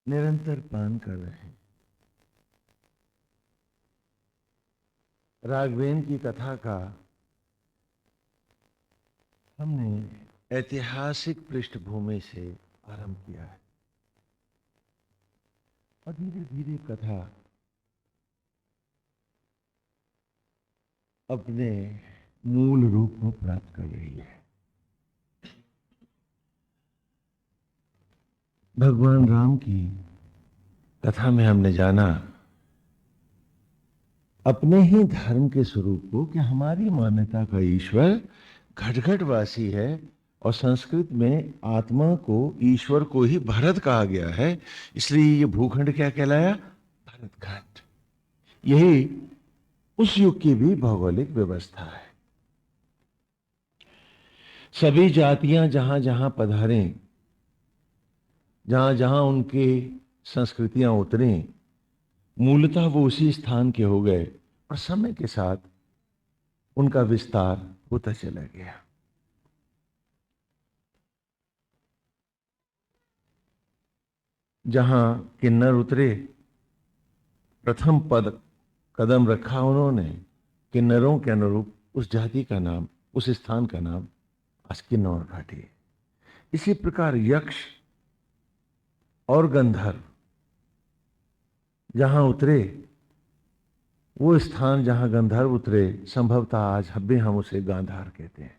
निरंतर पान कर रहे हैं। राघवेंद्र की कथा का हमने ऐतिहासिक पृष्ठभूमि से आरंभ किया है और धीरे धीरे कथा अपने मूल रूप को प्राप्त कर रही है। भगवान राम की कथा में हमने जाना अपने ही धर्म के स्वरूप को कि हमारी मान्यता का ईश्वर घटघटवासी है और संस्कृत में आत्मा को ईश्वर को ही भरत कहा गया है, इसलिए ये भूखंड क्या कहलाया? भरतखंड। यही उस युग की भी भौगोलिक व्यवस्था है। सभी जातियां जहां जहां पधारें, जहां जहां उनकी संस्कृतियां उतरें, मूलतः वो उसी स्थान के हो गए और समय के साथ उनका विस्तार होता चला गया। जहां किन्नर उतरे, प्रथम पद कदम रखा उन्होंने, किन्नरों के अनुरूप उस जाति का नाम, उस स्थान का नाम आज किन्नौर घाटी है। इसी प्रकार यक्ष और गंधर्व जहां उतरे, वो स्थान जहां गंधर्व उतरे, संभवतः आज भी हम उसे गांधार कहते हैं।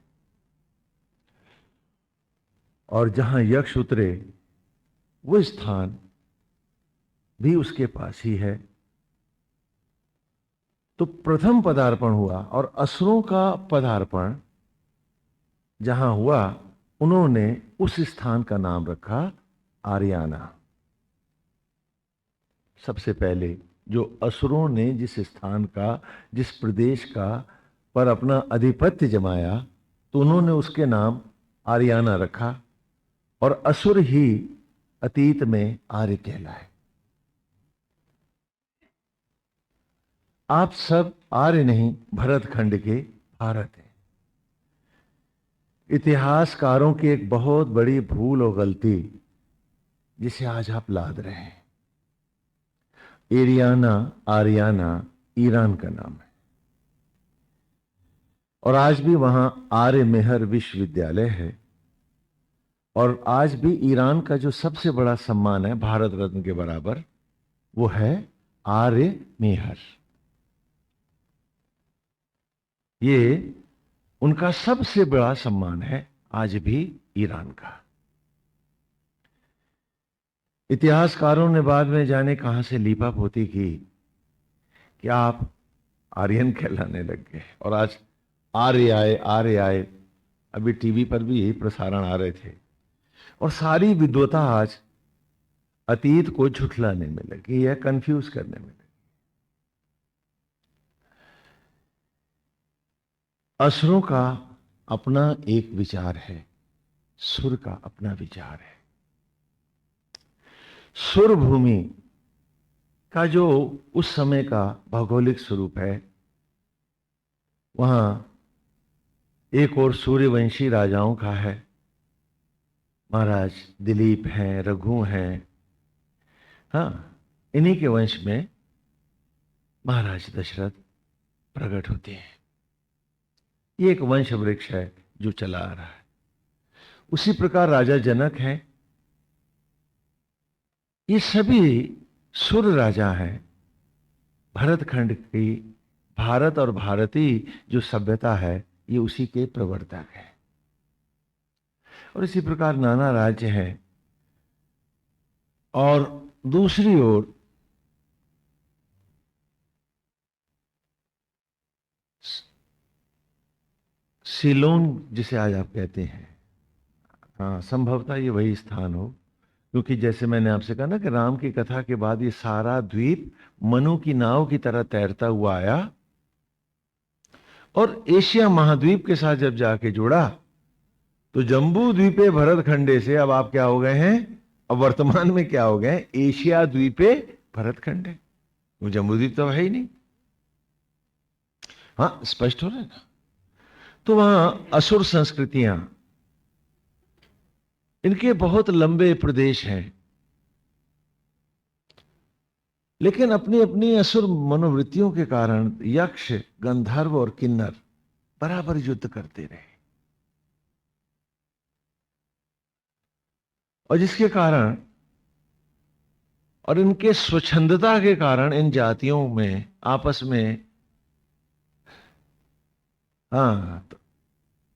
और जहां यक्ष उतरे, वो स्थान भी उसके पास ही है। तो प्रथम पदार्पण हुआ और असुरों का पदार्पण जहां हुआ, उन्होंने उस स्थान का नाम रखा आर्याना। सबसे पहले जो असुरों ने जिस स्थान का, जिस प्रदेश का पर अपना आधिपत्य जमाया, तो उन्होंने उसके नाम आर्याना रखा और असुर ही अतीत में आर्य कहलाए। आप सब आर्य नहीं, भरतखंड के भारत हैं। इतिहासकारों की एक बहुत बड़ी भूल और गलती जिसे आज आप लाद रहे हैं। एरियाना, आर्याना ईरान का नाम है और आज भी वहां आर्य मेहर विश्वविद्यालय है। और आज भी ईरान का जो सबसे बड़ा सम्मान है भारत रत्न के बराबर, वो है आर्य मेहर। ये उनका सबसे बड़ा सम्मान है आज भी ईरान का। इतिहासकारों ने बाद में जाने कहां से लीपापोती की कि आप आर्यन कहलाने लग गए और आज आर्य आए, आर्य आए। अभी टीवी पर भी यही प्रसारण आ रहे थे और सारी विद्वता आज अतीत को झुठलाने में लगी या कंफ्यूज करने में लगी। असुरों का अपना एक विचार है, सुर का अपना विचार है। सुर भूमि का जो उस समय का भौगोलिक स्वरूप है, वहां एक और सूर्यवंशी राजाओं का है। महाराज दिलीप हैं, रघु हैं, हाँ, इन्हीं के वंश में महाराज दशरथ प्रकट होते हैं। ये एक वंश वृक्ष है जो चला आ रहा है। उसी प्रकार राजा जनक हैं। ये सभी सुर राजा हैं। भरतखंड की, भारत और भारतीय जो सभ्यता है, ये उसी के प्रवर्तक है। और इसी प्रकार नाना राज्य हैं। और दूसरी ओर सिलोन जिसे आज आप कहते हैं, हाँ, संभवतः ये वही स्थान हो, क्योंकि जैसे मैंने आपसे कहा ना कि राम की कथा के बाद ये सारा द्वीप मनु की नाव की तरह तैरता हुआ आया और एशिया महाद्वीप के साथ जब जाके जुड़ा, तो जम्बू द्वीपे भरतखंडे से अब आप क्या हो गए हैं? अब वर्तमान में क्या हो गए? एशिया द्वीपे भरतखंडे। वो जम्बू द्वीप तो है ही नहीं। हाँ, स्पष्ट हो रहा है ना? तो वहां असुर संस्कृतियां, इनके बहुत लंबे प्रदेश हैं लेकिन अपनी अपनी असुर मनोवृत्तियों के कारण यक्ष, गंधर्व और किन्नर बराबर युद्ध करते रहे, और जिसके कारण और इनके स्वच्छंदता के कारण इन जातियों में आपस में हाँ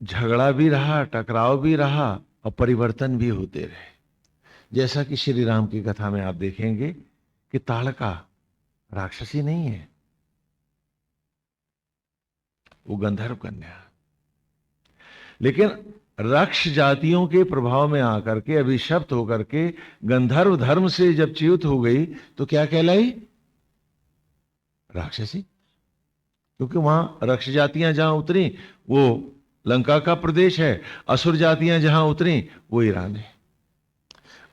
झगड़ा भी रहा, टकराव भी रहा और परिवर्तन भी होते रहे। जैसा कि श्री राम की कथा में आप देखेंगे कि ताड़का राक्षसी नहीं है, वो गंधर्व कन्या, लेकिन राक्ष जातियों के प्रभाव में आकर के अभिशप्त होकर के गंधर्व धर्म से जब च्युत हो गई तो क्या कहलाई? राक्षसी। क्योंकि वहां रक्ष जातियां जहां उतरी वो लंका का प्रदेश है, असुर जातियां जहां उतरी वो ईरान है।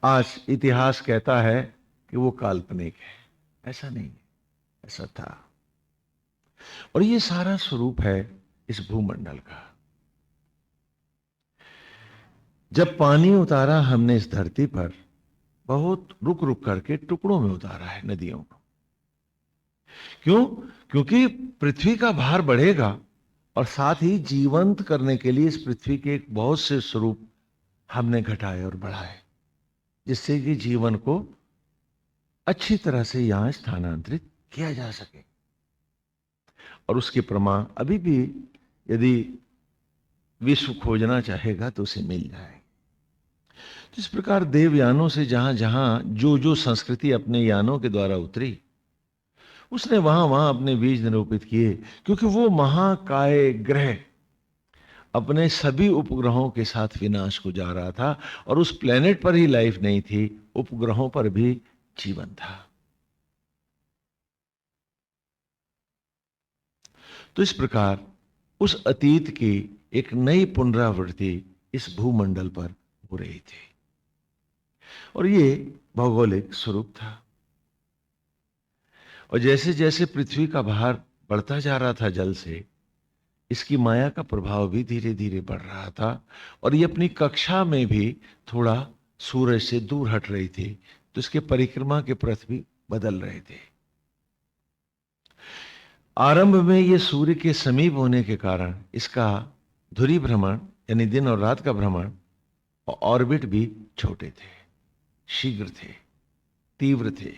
आज इतिहास कहता है कि वो काल्पनिक है, ऐसा नहीं है, ऐसा था। और ये सारा स्वरूप है इस भूमंडल का। जब पानी उतारा हमने इस धरती पर, बहुत रुक रुक करके टुकड़ों में उतारा है नदियों को। क्यों? क्योंकि पृथ्वी का भार बढ़ेगा और साथ ही जीवंत करने के लिए इस पृथ्वी के एक बहुत से स्वरूप हमने घटाए और बढ़ाए, जिससे कि जीवन को अच्छी तरह से यहां स्थानांतरित किया जा सके। और उसके प्रमाण अभी भी यदि विश्व खोजना चाहेगा तो उसे मिल जाए। तो इस प्रकार देवयानों से जहां जहां जो जो संस्कृति अपने यानों के द्वारा उतरी, उसने वहां वहां अपने बीज निरूपित किए। क्योंकि वो महाकाय ग्रह अपने सभी उपग्रहों के साथ विनाश को जा रहा था, और उस प्लेनेट पर ही लाइफ नहीं थी, उपग्रहों पर भी जीवन था। तो इस प्रकार उस अतीत की एक नई पुनरावृत्ति इस भूमंडल पर हो रही थी, और ये भौगोलिक स्वरूप था। और जैसे जैसे पृथ्वी का भार बढ़ता जा रहा था जल से, इसकी माया का प्रभाव भी धीरे धीरे बढ़ रहा था, और ये अपनी कक्षा में भी थोड़ा सूरज से दूर हट रही थी, तो इसके परिक्रमा के पथ भी बदल रहे थे। आरंभ में ये सूर्य के समीप होने के कारण इसका धुरी भ्रमण यानी दिन और रात का भ्रमण और ऑर्बिट भी छोटे थे, शीघ्र थे, तीव्र थे।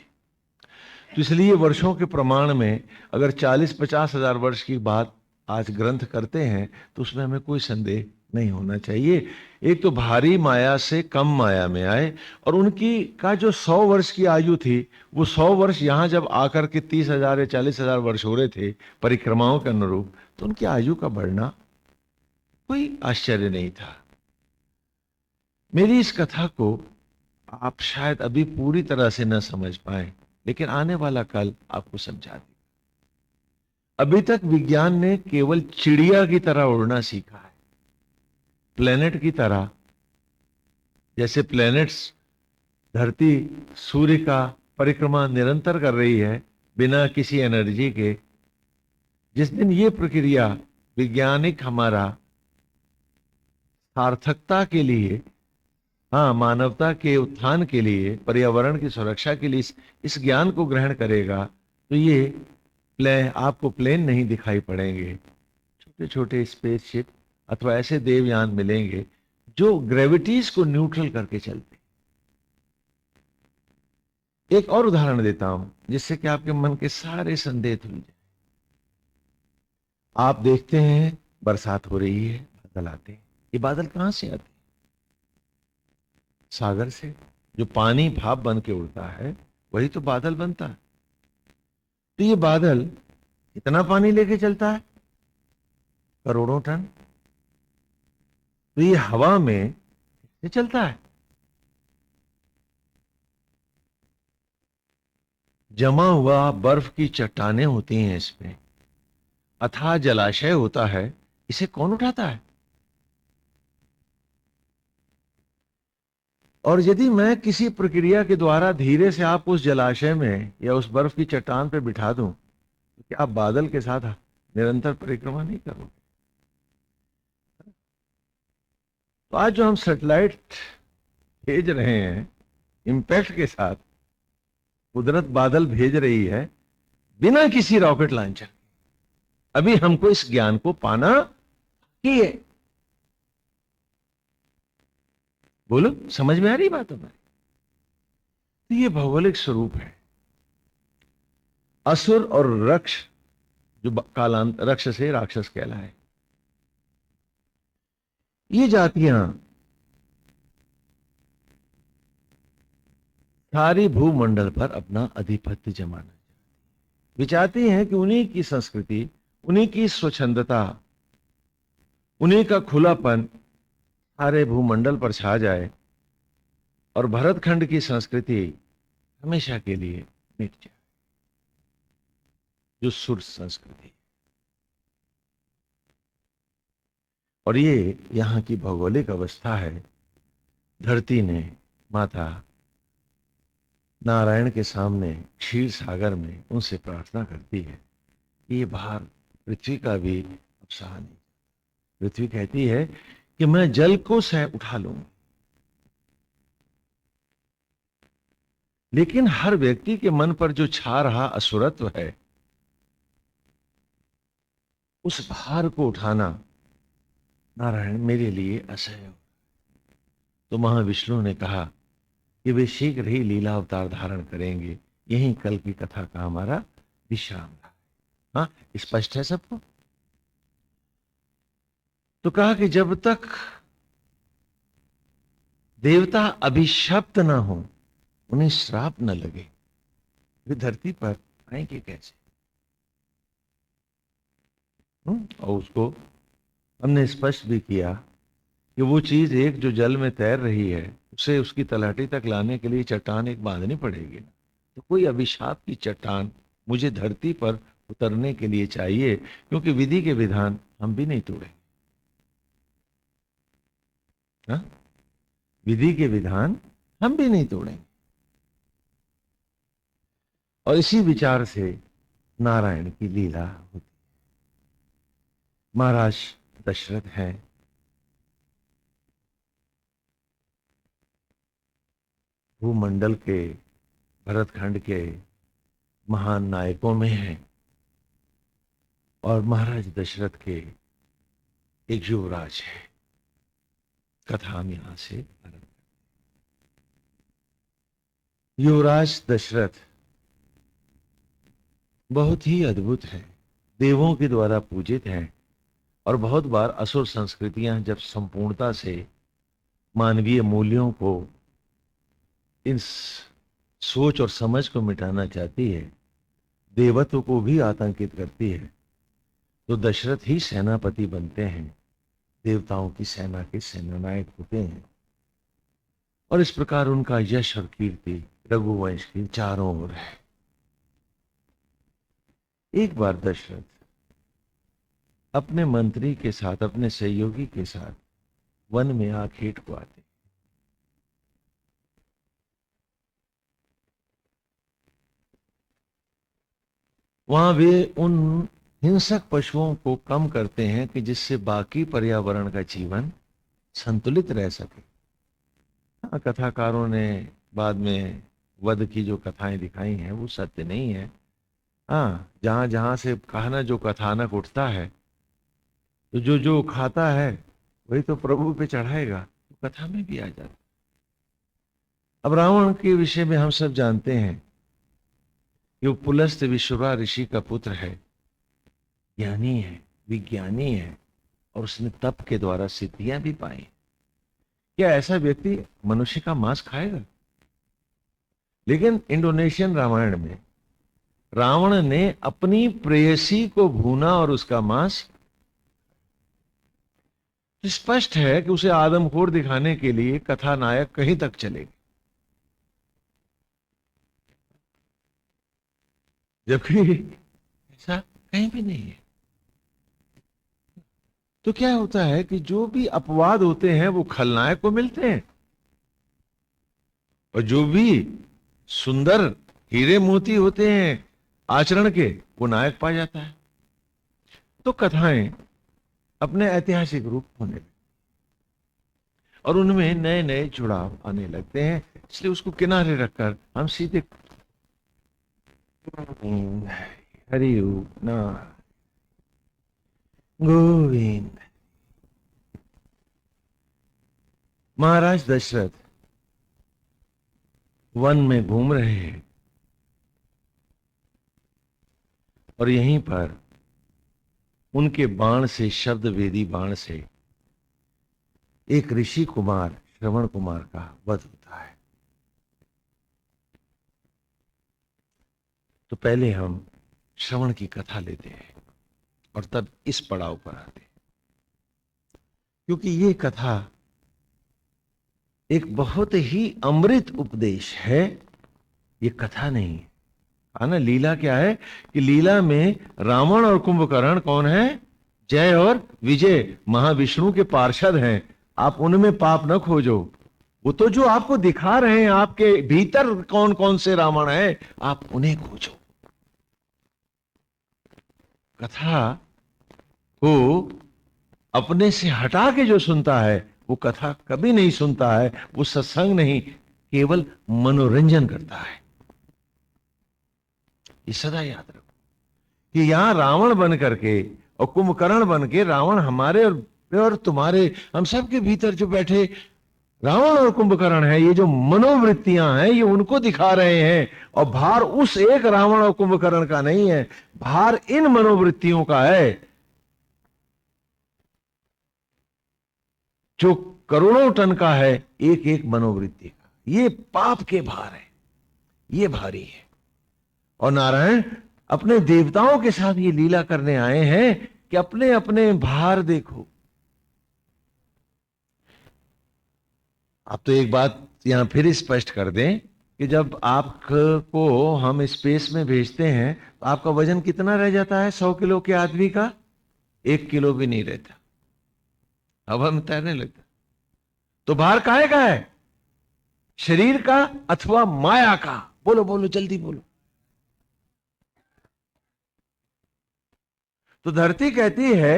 तो इसलिए वर्षों के प्रमाण में अगर 40-50 हजार वर्ष की बात आज ग्रंथ करते हैं तो उसमें हमें कोई संदेह नहीं होना चाहिए। एक तो भारी माया से कम माया में आए, और उनकी का जो 100 वर्ष की आयु थी, वो 100 वर्ष यहां जब आकर के 30,000 या 40,000 वर्ष हो रहे थे परिक्रमाओं के अनुरूप, तो उनकी आयु का बढ़ना कोई आश्चर्य नहीं था। मेरी इस कथा को आप शायद अभी पूरी तरह से न समझ पाए, लेकिन आने वाला कल आपको समझा देगा। अभी तक विज्ञान ने केवल चिड़िया की तरह उड़ना सीखा है, प्लेनेट की तरह। जैसे प्लेनेट्स, धरती सूर्य का परिक्रमा निरंतर कर रही है बिना किसी एनर्जी के। जिस दिन ये प्रक्रिया वैज्ञानिक हमारा सार्थकता के लिए, हाँ मानवता के उत्थान के लिए, पर्यावरण की सुरक्षा के लिए इस ज्ञान को ग्रहण करेगा, तो ये आपको प्लेन नहीं दिखाई पड़ेंगे, छोटे छोटे स्पेसशिप अथवा ऐसे देवयान मिलेंगे जो ग्रेविटीज को न्यूट्रल करके चलते। एक और उदाहरण देता हूं जिससे कि आपके मन के सारे संदेह धुल जाए। आप देखते हैं बरसात हो रही है, बादल आते हैं। ये बादल कहां से आते हैं? सागर से। जो पानी भाप बन के उड़ता है वही तो बादल बनता है। तो ये बादल कितना पानी लेके चलता है? करोड़ों टन। तो ये हवा में कैसे चलता है? जमा हुआ बर्फ की चट्टानें होती हैं इसमें, अथाह जलाशय होता है, इसे कौन उठाता है? और यदि मैं किसी प्रक्रिया के द्वारा धीरे से आप उस जलाशय में या उस बर्फ की चट्टान पे बिठा दूं, तो क्या आप बादल के साथ निरंतर परिक्रमा नहीं करोगे? तो आज जो हम सैटेलाइट भेज रहे हैं इंपैक्ट के साथ, कुदरत बादल भेज रही है बिना किसी रॉकेट लॉन्चर। अभी हमको इस ज्ञान को पाना ही है। बोलो, समझ में आ रही बात हमारी? तो ये भौगोलिक स्वरूप है। असुर और रक्ष, जो कालांत रक्ष से राक्षस कहलाए, ये जातियां सारी भूमंडल पर अपना आधिपत्य जमाना वे चाहती हैं कि उन्हीं की संस्कृति, उन्हीं की स्वच्छंदता, उन्हीं का खुलापन सारे भूमंडल पर छा जाए और भरतखंड की संस्कृति हमेशा के लिए मिट जाए, जो सुर संस्कृति। और ये यहां की भौगोलिक अवस्था है। धरती ने माता नारायण के सामने क्षीर सागर में उनसे प्रार्थना करती है कि ये भार पृथ्वी का भी अब सहा नहीं। पृथ्वी कहती है कि मैं जल को सह उठा लूंगी, लेकिन हर व्यक्ति के मन पर जो छा रहा असुरत्व है, उस भार को उठाना नारायण मेरे लिए असह्य। तो महाविष्णु ने कहा कि वे शीघ्र ही लीला अवतार धारण करेंगे। यही कल की कथा का हमारा विश्राम था। हाँ, स्पष्ट है सबको? तो कहा कि जब तक देवता अभिशप्त ना हो, उन्हें श्राप न लगे, वे धरती पर आएंगे कैसे? और उसको हमने स्पष्ट भी किया कि वो चीज एक जो जल में तैर रही है, उसे उसकी तलहटी तक लाने के लिए चट्टान एक बांधनी पड़ेगी। तो कोई अभिशाप की चट्टान मुझे धरती पर उतरने के लिए चाहिए, क्योंकि विधि के विधान हम भी नहीं तोड़ेंगे। हाँ? विधि के विधान हम भी नहीं तोड़ेंगे। और इसी विचार से नारायण की लीला होती। महाराज दशरथ हैं, भूमंडल के, भरतखंड के महान नायकों में हैं, और महाराज दशरथ के एक युवराज है। कथा हम यहां से आरंभ करते। युवराज दशरथ बहुत ही अद्भुत है, देवों के द्वारा पूजित हैं, और बहुत बार असुर संस्कृतियां जब संपूर्णता से मानवीय मूल्यों को, इन सोच और समझ को मिटाना चाहती है, देवत्व को भी आतंकित करती है, तो दशरथ ही सेनापति बनते हैं, देवताओं की सेना के सेनानायक होते हैं। और इस प्रकार उनका यश और कीर्ति रघुवंश की चारों ओर है। एक बार दशरथ अपने मंत्री के साथ, अपने सहयोगी के साथ वन में आखेट को आते। वहां वे उन हिंसक पशुओं को कम करते हैं कि जिससे बाकी पर्यावरण का जीवन संतुलित रह सके। हाँ, कथाकारों ने बाद में वध की जो कथाएं दिखाई हैं वो सत्य नहीं है। हाँ, जहां जहां से कहना जो कथानक उठता है, तो जो जो खाता है वही तो प्रभु पे चढ़ाएगा, तो कथा में भी आ जाता। अब रावण के विषय में हम सब जानते हैं कि वो पुलस्त विश्ववा ऋषि का पुत्र है, ज्ञानी है, विज्ञानी है, और उसने तप के द्वारा सिद्धियां भी पाई। क्या ऐसा व्यक्ति मनुष्य का मांस खाएगा? लेकिन इंडोनेशियन रामायण में रावण ने अपनी प्रेयसी को भूना और उसका मांस। स्पष्ट है कि उसे आदमखोर दिखाने के लिए कथानायक कहीं तक चलेगा, जबकि ऐसा कहीं भी नहीं है। तो क्या होता है कि जो भी अपवाद होते हैं वो खलनायक को मिलते हैं, और जो भी सुंदर हीरे मोती होते हैं आचरण के, वो नायक पा जाता है। तो कथाएं अपने ऐतिहासिक रूप होने लगते और उनमें नए नए जुड़ाव आने लगते हैं। इसलिए उसको किनारे रखकर हम सीधे गोविंद हरि ओम नारायण गोविंद। महाराज दशरथ वन में घूम रहे हैं और यहीं पर उनके बाण से, शब्द वेदी बाण से, एक ऋषि कुमार श्रवण कुमार का वध होता है। तो पहले हम श्रवण की कथा लेते हैं और तब इस पड़ाव पर आते हैं, क्योंकि ये कथा एक बहुत ही अमृत उपदेश है। ये कथा नहीं है ना। लीला क्या है कि लीला में रावण और कुंभकर्ण कौन है? जय और विजय महाविष्णु के पार्षद हैं। आप उनमें पाप न खोजो। वो तो जो आपको दिखा रहे हैं, आपके भीतर कौन कौन से रावण है, आप उन्हें खोजो। कथा को अपने से हटा के जो सुनता है वो कथा कभी नहीं सुनता है, वो सत्संग नहीं, केवल मनोरंजन करता है। ये सदा याद रखो कि यहां रावण बन करके और कुंभकर्ण बन के, रावण हमारे और तुम्हारे, हम सबके भीतर जो बैठे रावण और कुंभकर्ण है, ये जो मनोवृत्तियां हैं, ये उनको दिखा रहे हैं। और भार उस एक रावण और कुंभकर्ण का नहीं है, भार इन मनोवृत्तियों का है जो करोड़ों टन का है, एक एक मनोवृत्ति का। ये पाप के भार है, ये भारी है। और नारायण अपने देवताओं के साथ ये लीला करने आए हैं कि अपने अपने भार देखो। आप तो एक बात यहां फिर स्पष्ट कर दें कि जब आपको हम स्पेस में भेजते हैं तो आपका वजन कितना रह जाता है? 100 किलो के आदमी का 1 किलो भी नहीं रहता, हवा में तैरने लगता। तो भार काहे का है? शरीर का अथवा माया का? बोलो बोलो, जल्दी बोलो। तो धरती कहती है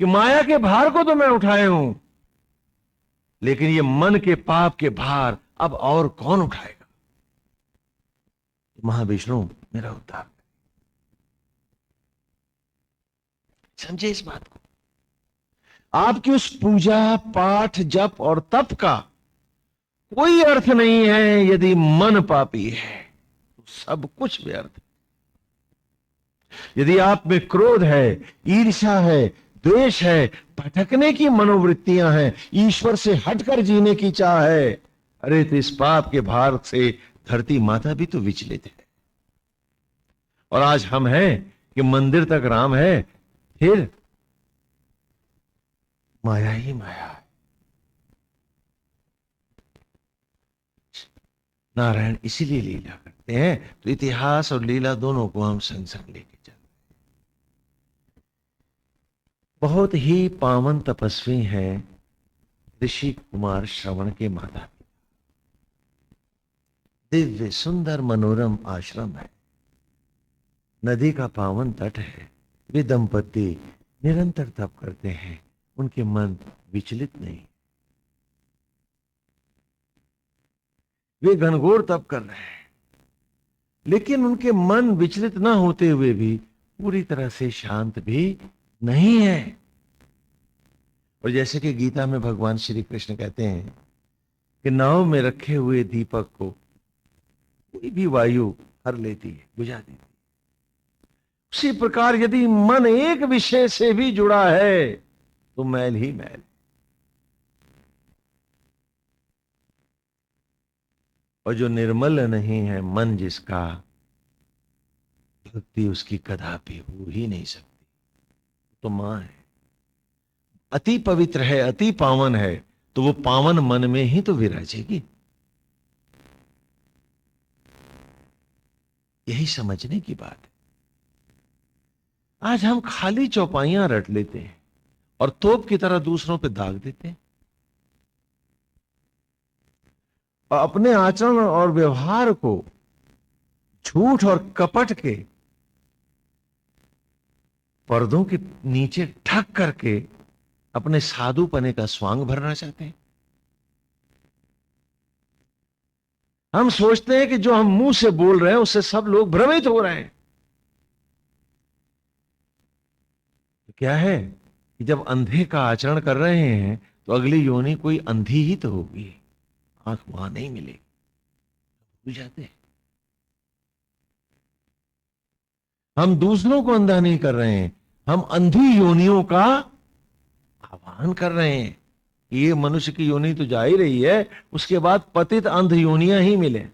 कि माया के भार को तो मैं उठाए हूं, लेकिन ये मन के पाप के भार अब और कौन उठाएगा? महाविष्णु मेरा उद्धार। समझे इस बात को? आपकी उस पूजा पाठ जप और तप का कोई अर्थ नहीं है यदि मन पापी है, तो सब कुछ व्यर्थ है। यदि आप में क्रोध है, ईर्ष्या है, द्वेष है, भटकने की मनोवृत्तियां हैं, ईश्वर से हटकर जीने की चाह है, अरे तो इस पाप के भार से धरती माता भी तो विचलित है। और आज हम हैं कि मंदिर तक राम है, फिर माया ही माया है। नारायण इसीलिए लीला करते हैं। तो इतिहास और लीला दोनों को हम संग संग लेके चलते हैं। बहुत ही पावन तपस्वी हैं ऋषि कुमार श्रवण के माता पिता। दिव्य सुंदर मनोरम आश्रम है, नदी का पावन तट है। वे दंपति निरंतर तप करते हैं, उनके मन विचलित नहीं। वे घनघोर तप कर रहे हैं, लेकिन उनके मन विचलित ना होते हुए भी पूरी तरह से शांत भी नहीं है। और जैसे कि गीता में भगवान श्री कृष्ण कहते हैं कि नाव में रखे हुए दीपक को कोई भी वायु हर लेती है, बुझा देती है। उसी प्रकार यदि मन एक विषय से भी जुड़ा है तो मैल ही मैल। और जो निर्मल नहीं है मन जिसका, भक्ति उसकी कदापि हो ही नहीं सकती। तो मां है, अति पवित्र है, अति पावन है, तो वो पावन मन में ही तो विराजेगी। यही समझने की बात है। आज हम खाली चौपाइयां रट लेते हैं और तोप की तरह दूसरों पे दाग देते हैं, और अपने आचरण और व्यवहार को झूठ और कपट के पर्दों के नीचे ढक करके अपने साधुपने का स्वांग भरना चाहते हैं। हम सोचते हैं कि जो हम मुंह से बोल रहे हैं उससे सब लोग भ्रमित हो रहे हैं। तो क्या है कि जब अंधे का आचरण कर रहे हैं तो अगली योनि कोई अंधी ही तो होगी, आंख वहां नहीं मिलेगी, भूल जाते हैं। हम दूसरों को अंधा नहीं कर रहे हैं, हम अंधी योनियों का आह्वान कर रहे हैं कि ये मनुष्य की योनि तो जा ही रही है, उसके बाद पतित अंध योनियां ही मिले।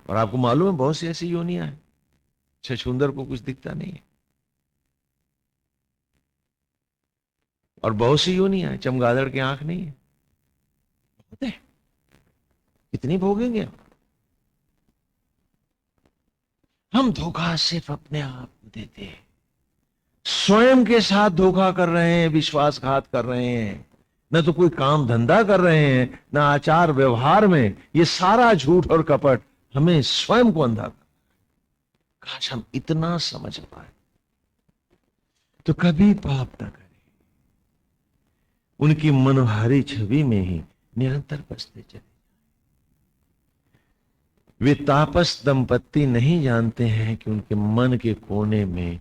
और आपको मालूम है बहुत सी ऐसी योनियां हैं, छछूंदर को कुछ दिखता नहीं है। और बहुत सी योनियां हैं, चमगादड़ की आंख नहीं है। होते हैं, कितनी भोगेंगे हम धोखा सिर्फ अपने आप को देते हैं, स्वयं के साथ धोखा कर रहे हैं, विश्वासघात कर रहे हैं। न तो कोई काम धंधा कर रहे हैं, न आचार व्यवहार में, ये सारा झूठ और कपट हमें स्वयं को अंधा कर। काश हम इतना समझ पाए तो कभी पाप न करें, उनकी मनोहारी छवि में ही निरंतर बसते चले। वे तापस दंपत्ति नहीं जानते हैं कि उनके मन के कोने में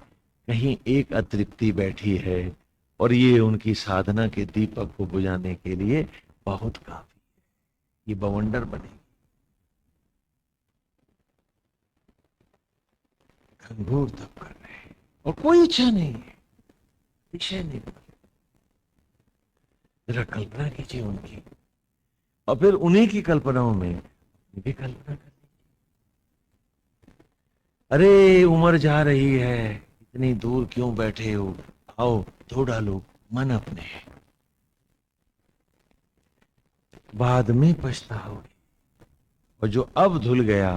कहीं एक अतृप्ति बैठी है, और ये उनकी साधना के दीपक को बुझाने के लिए बहुत काफी है। ये बवंडर बनेगी, घनघोर तप कर रहे हैं और कोई इच्छा नहीं है, विषय नहीं। जरा कल्पना कीजिए उनकी, और फिर उन्हीं की कल्पनाओं में भी कल्पना कर। अरे उम्र जा रही है, इतनी दूर क्यों बैठे हो, आओ धो डालो मन अपने, बाद में पछताओगे। और जो अब धुल गया,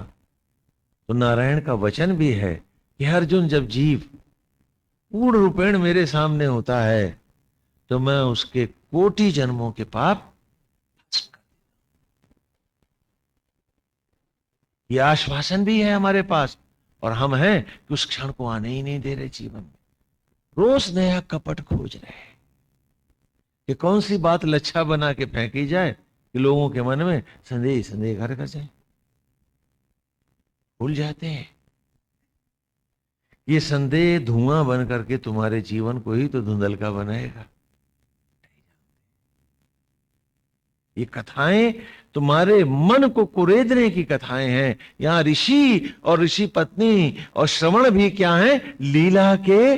तो नारायण का वचन भी है कि अर्जुन, जब जीव पूर्ण रूपेण मेरे सामने होता है तो मैं उसके कोटि जन्मों के पाप, ये आश्वासन भी है हमारे पास, और हम हैं कि उस क्षण को आने ही नहीं दे रहे जीवन में। रोज नया कपट खोज रहे हैं कि कौन सी बात लच्छा बना के फेंकी जाए कि लोगों के मन में संदेह संदेह घर कर जाए। भूल जाते हैं ये संदेह धुआं बन करके तुम्हारे जीवन को ही तो धुंधल का बनाएगा। ये कथाएं तुम्हारे मन को कुरेदने की कथाएं हैं। यहां ऋषि और ऋषि पत्नी और श्रवण भी क्या है, लीला के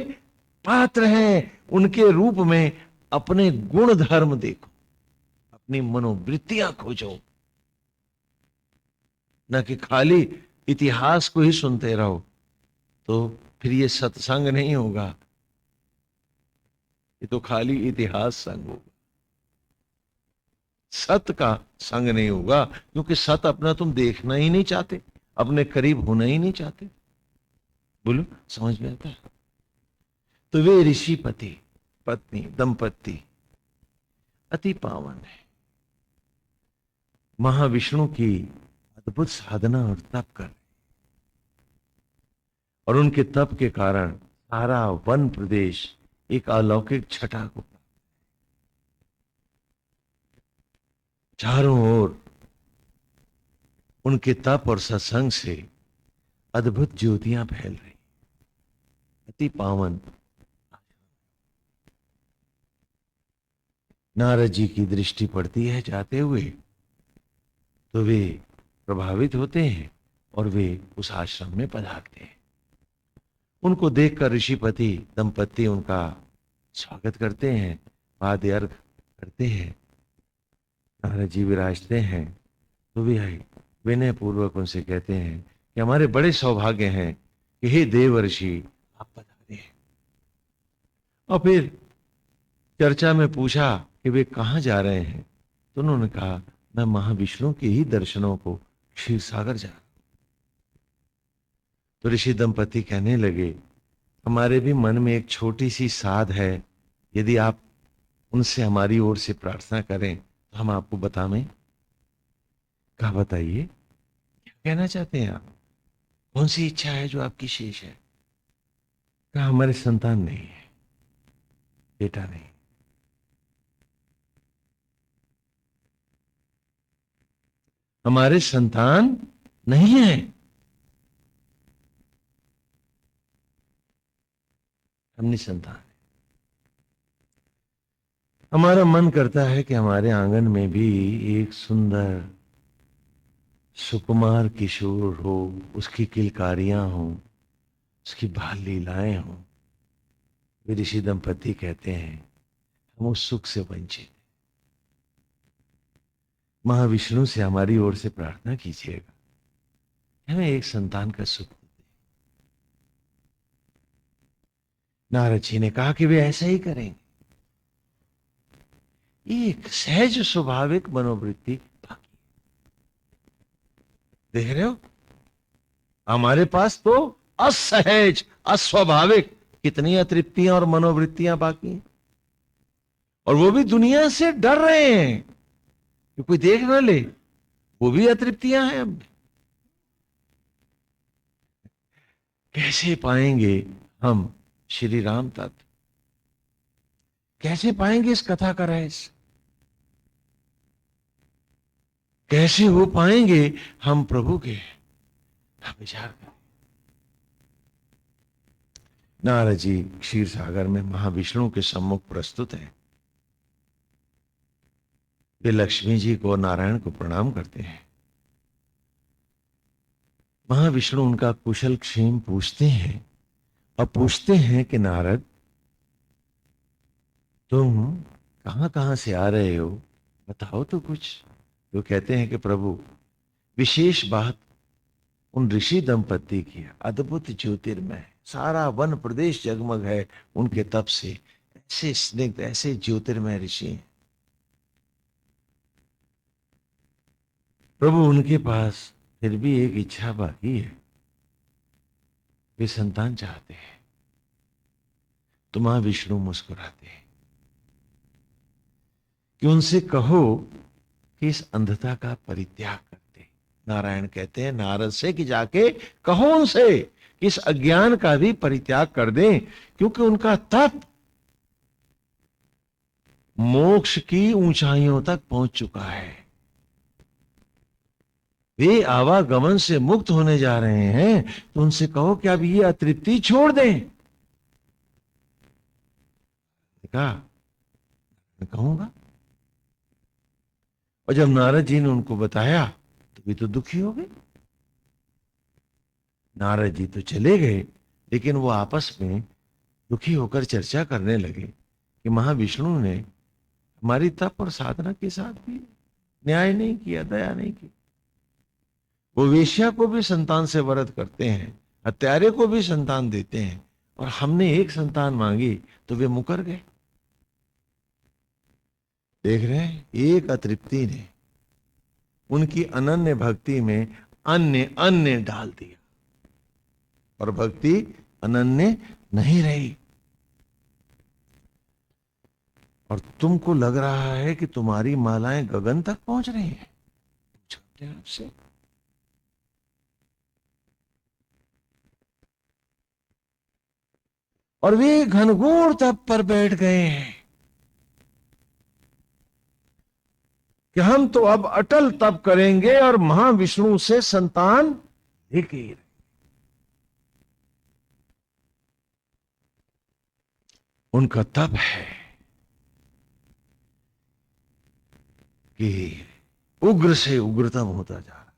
पात्र हैं। उनके रूप में अपने गुण धर्म देखो, अपनी मनोवृत्तियां खोजो, न कि खाली इतिहास को ही सुनते रहो। तो फिर ये सत्संग नहीं होगा, ये तो खाली इतिहास संग होगा, सत का संग नहीं होगा। क्योंकि सत अपना तुम देखना ही नहीं चाहते, अपने करीब होना ही नहीं चाहते। बोलो समझ में आता है? तो वे ऋषि पति पत्नी दंपत्ति अति पावन है, महाविष्णु की अद्भुत साधना और तप कर, और उनके तप के कारण सारा वन प्रदेश एक अलौकिक छटा को, चारों ओर उनके तप और सत्संग से अद्भुत ज्योतियां फैल रही, अति पावन। नारद जी की दृष्टि पड़ती है जाते हुए, तो वे प्रभावित होते हैं और वे उस आश्रम में पधारते हैं। उनको देखकर ऋषिपति दंपत्ति उनका स्वागत करते हैं, पाद अर्घ करते हैं। नारद जी विराजते हैं तो वे विनय पूर्वक उनसे कहते हैं कि हमारे बड़े सौभाग्य हैं कि हे देवर्षि आप पधारे। और फिर चर्चा में पूछा कि वे कहाँ जा रहे हैं, तो उन्होंने कहा मैं महाविष्णु के ही दर्शनों को क्षीर सागर जा रहा हूं। तो ऋषि दंपति कहने लगे हमारे भी मन में एक छोटी सी साध है, यदि आप उनसे हमारी ओर से प्रार्थना करें तो हम आपको बतावें। कहा बताइए क्या कहना चाहते हैं आप, कौन सी इच्छा है जो आपकी शेष है। कहा हमारे संतान नहीं है, बेटा नहीं। हमारे संतान नहीं है। हम नहीं संतान। हमारा मन करता है कि हमारे आंगन में भी एक सुंदर सुकुमार किशोर हो, उसकी किलकारियां हो, उसकी बाल लीलाएं हो। वे ऋषि दंपति कहते हैं हम उस सुख से वंचित। महाविष्णु से हमारी ओर से प्रार्थना कीजिएगा, हमें एक संतान का सुख। नारद जी ने कहा कि वे ऐसा ही करेंगे। एक सहज स्वाभाविक मनोवृत्ति बाकी। देख रहे हो, हमारे पास तो असहज अस्वाभाविक कितनी अतृप्तियां और मनोवृत्तियां बाकी हैं, और वो भी दुनिया से डर रहे हैं कि कोई देख ना ले। वो भी अतृप्तियां हैं। अब कैसे पाएंगे हम श्री राम तत्व? कैसे पाएंगे इस कथा का रहस्य? कैसे हो पाएंगे हम प्रभु के? आप विचार करें। नारद जी क्षीर सागर में महाविष्णु के सम्मुख प्रस्तुत हैं। वे लक्ष्मी जी को, नारायण को प्रणाम करते हैं। महाविष्णु उनका कुशल क्षेम पूछते हैं और पूछते हैं कि नारद, तुम कहां कहां से आ रहे हो, बताओ तो कुछ। तो कहते हैं कि प्रभु, विशेष बात उन ऋषि दंपति की अद्भुत ज्योतिर्मय, सारा वन प्रदेश जगमग है उनके तप से। ऐसे स्निग्ध, ऐसे ज्योतिर्मय ऋषि हैं प्रभु। उनके पास फिर भी एक इच्छा बाकी है, वे संतान चाहते हैं। तो महाविष्णु मुस्कुराते हैं कि उनसे कहो कि इस अंधता का परित्याग करते। नारायण कहते हैं नारद से कि जाके कहो उनसे कि इस अज्ञान का भी परित्याग कर दें, क्योंकि उनका तप मोक्ष की ऊंचाइयों तक पहुंच चुका है। वे आवागमन से मुक्त होने जा रहे हैं, तो उनसे कहो कि अब ये अतृप्ति छोड़ दें। कहा, मैं कहूंगा। और जब नारद जी ने उनको बताया तो वे तो दुखी हो गए। नारद जी तो चले गए, लेकिन वो आपस में दुखी होकर चर्चा करने लगे कि महाविष्णु ने हमारी तप और साधना के साथ भी न्याय नहीं किया, दया नहीं की। वो वेश्या को भी संतान से वरद करते हैं, हत्यारे को भी संतान देते हैं, और हमने एक संतान मांगी तो वे मुकर गए। देख रहे हैं, एक अतृप्ति ने उनकी अनन्य भक्ति में अन्य अन्य डाल दिया, और भक्ति अनन्य नहीं रही। और तुमको लग रहा है कि तुम्हारी मालाएं गगन तक पहुंच रही हैं। पूछते हैं आपसे, और वे घनघोर तप पर बैठ गए हैं कि हम तो अब अटल तप करेंगे और महाविष्णु से संतान लेके ही रहेंगे। उनका तप है कि उग्र से उग्रतम होता जा रहा है,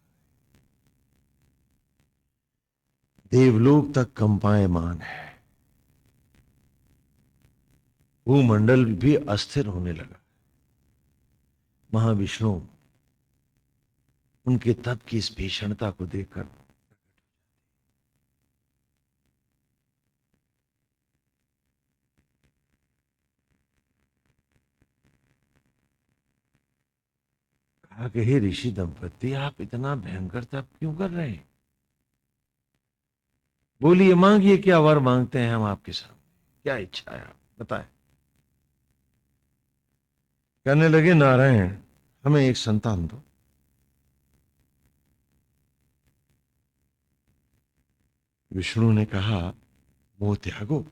देवलोक तक कंपायमान है, भूमंडल भी अस्थिर होने लगा। महाविष्णु उनके तप की इस भीषणता को देखकर कहा कि हे ऋषि दंपति, आप इतना भयंकर तप क्यों कर रहे हैं? बोलिए, मांगिए, क्या वर मांगते हैं हम आपके सामने, क्या इच्छा है आप बताएं। कहने लगे, नारायण हमें एक संतान दो। विष्णु ने कहा, मोह त्यागो,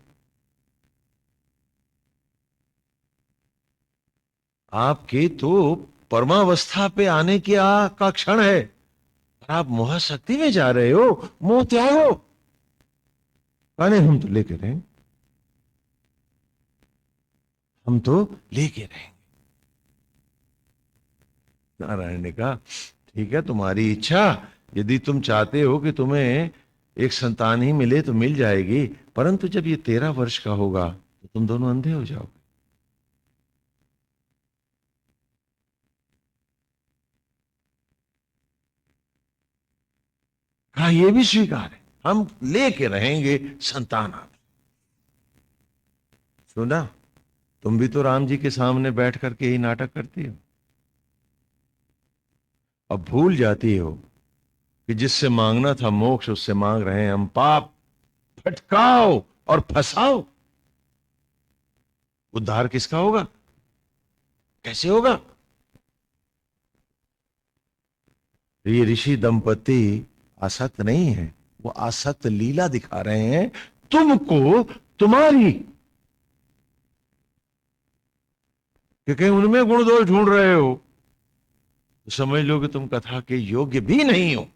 आपके तो परमावस्था पे आने की का क्षण है, और आप मोह शक्ति में जा रहे हो। मोह त्यागो। कहने हम तो लेके रहेंगे, हम तो लेके रहेंगे। नारायण ने कहा ठीक है, तुम्हारी इच्छा, यदि तुम चाहते हो कि तुम्हें एक संतान ही मिले तो मिल जाएगी, परंतु जब ये 13 वर्ष का होगा तो तुम दोनों अंधे हो जाओगे। कहा ये भी स्वीकार है, हम लेके रहेंगे संतान। आप सुना, तुम भी तो राम जी के सामने बैठ करके यही नाटक करती हो। अब भूल जाती हो कि जिससे मांगना था मोक्ष, उससे मांग रहे हैं हम पाप। भटकाओ और फंसाओ, उद्धार किसका होगा, कैसे होगा? ये ऋषि दंपति आसक्त नहीं है, वो आसक्त लीला दिखा रहे हैं तुमको, तुम्हारी, कि कहीं उनमें गुण दोष ढूंढ रहे हो तो समझ लो कि तुम कथा के योग्य भी नहीं हो।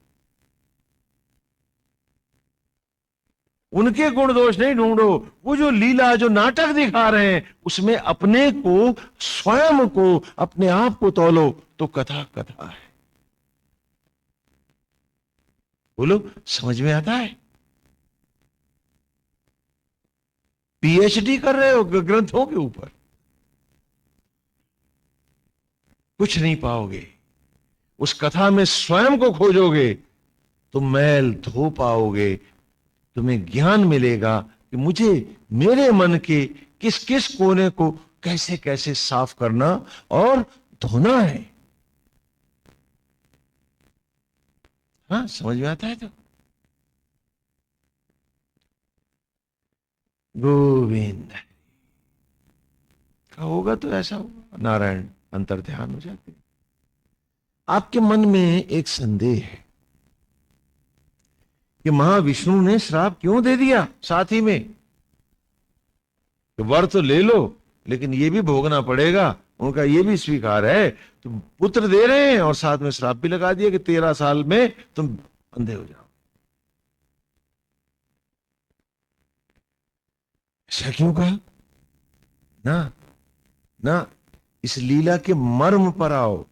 उनके गुण दोष नहीं ढूंढो, वो जो लीला, जो नाटक दिखा रहे हैं, उसमें अपने को, स्वयं को, अपने आप को तौलो तो कथा कथा है। बोलो, समझ में आता है? पीएचडी कर रहे हो ग्रंथों के ऊपर, कुछ नहीं पाओगे। उस कथा में स्वयं को खोजोगे तो मैल धो पाओगे, तुम्हें ज्ञान मिलेगा कि मुझे मेरे मन के किस किस कोने को कैसे कैसे साफ करना और धोना है। हाँ, समझ में आता है? तो गोविंद का होगा तो ऐसा होगा। नारायण अंतर ध्यान हो जाते। आपके मन में एक संदेह है कि महाविष्णु ने श्राप क्यों दे दिया साथ ही में? वर तो ले लो, लेकिन ये भी भोगना पड़ेगा, उनका ये भी स्वीकार है। तो पुत्र दे रहे हैं और साथ में श्राप भी लगा दिया कि 13 साल में तुम अंधे हो जाओ। ऐसा क्यों कहा? ना ना, इस लीला के मर्म पर आओ।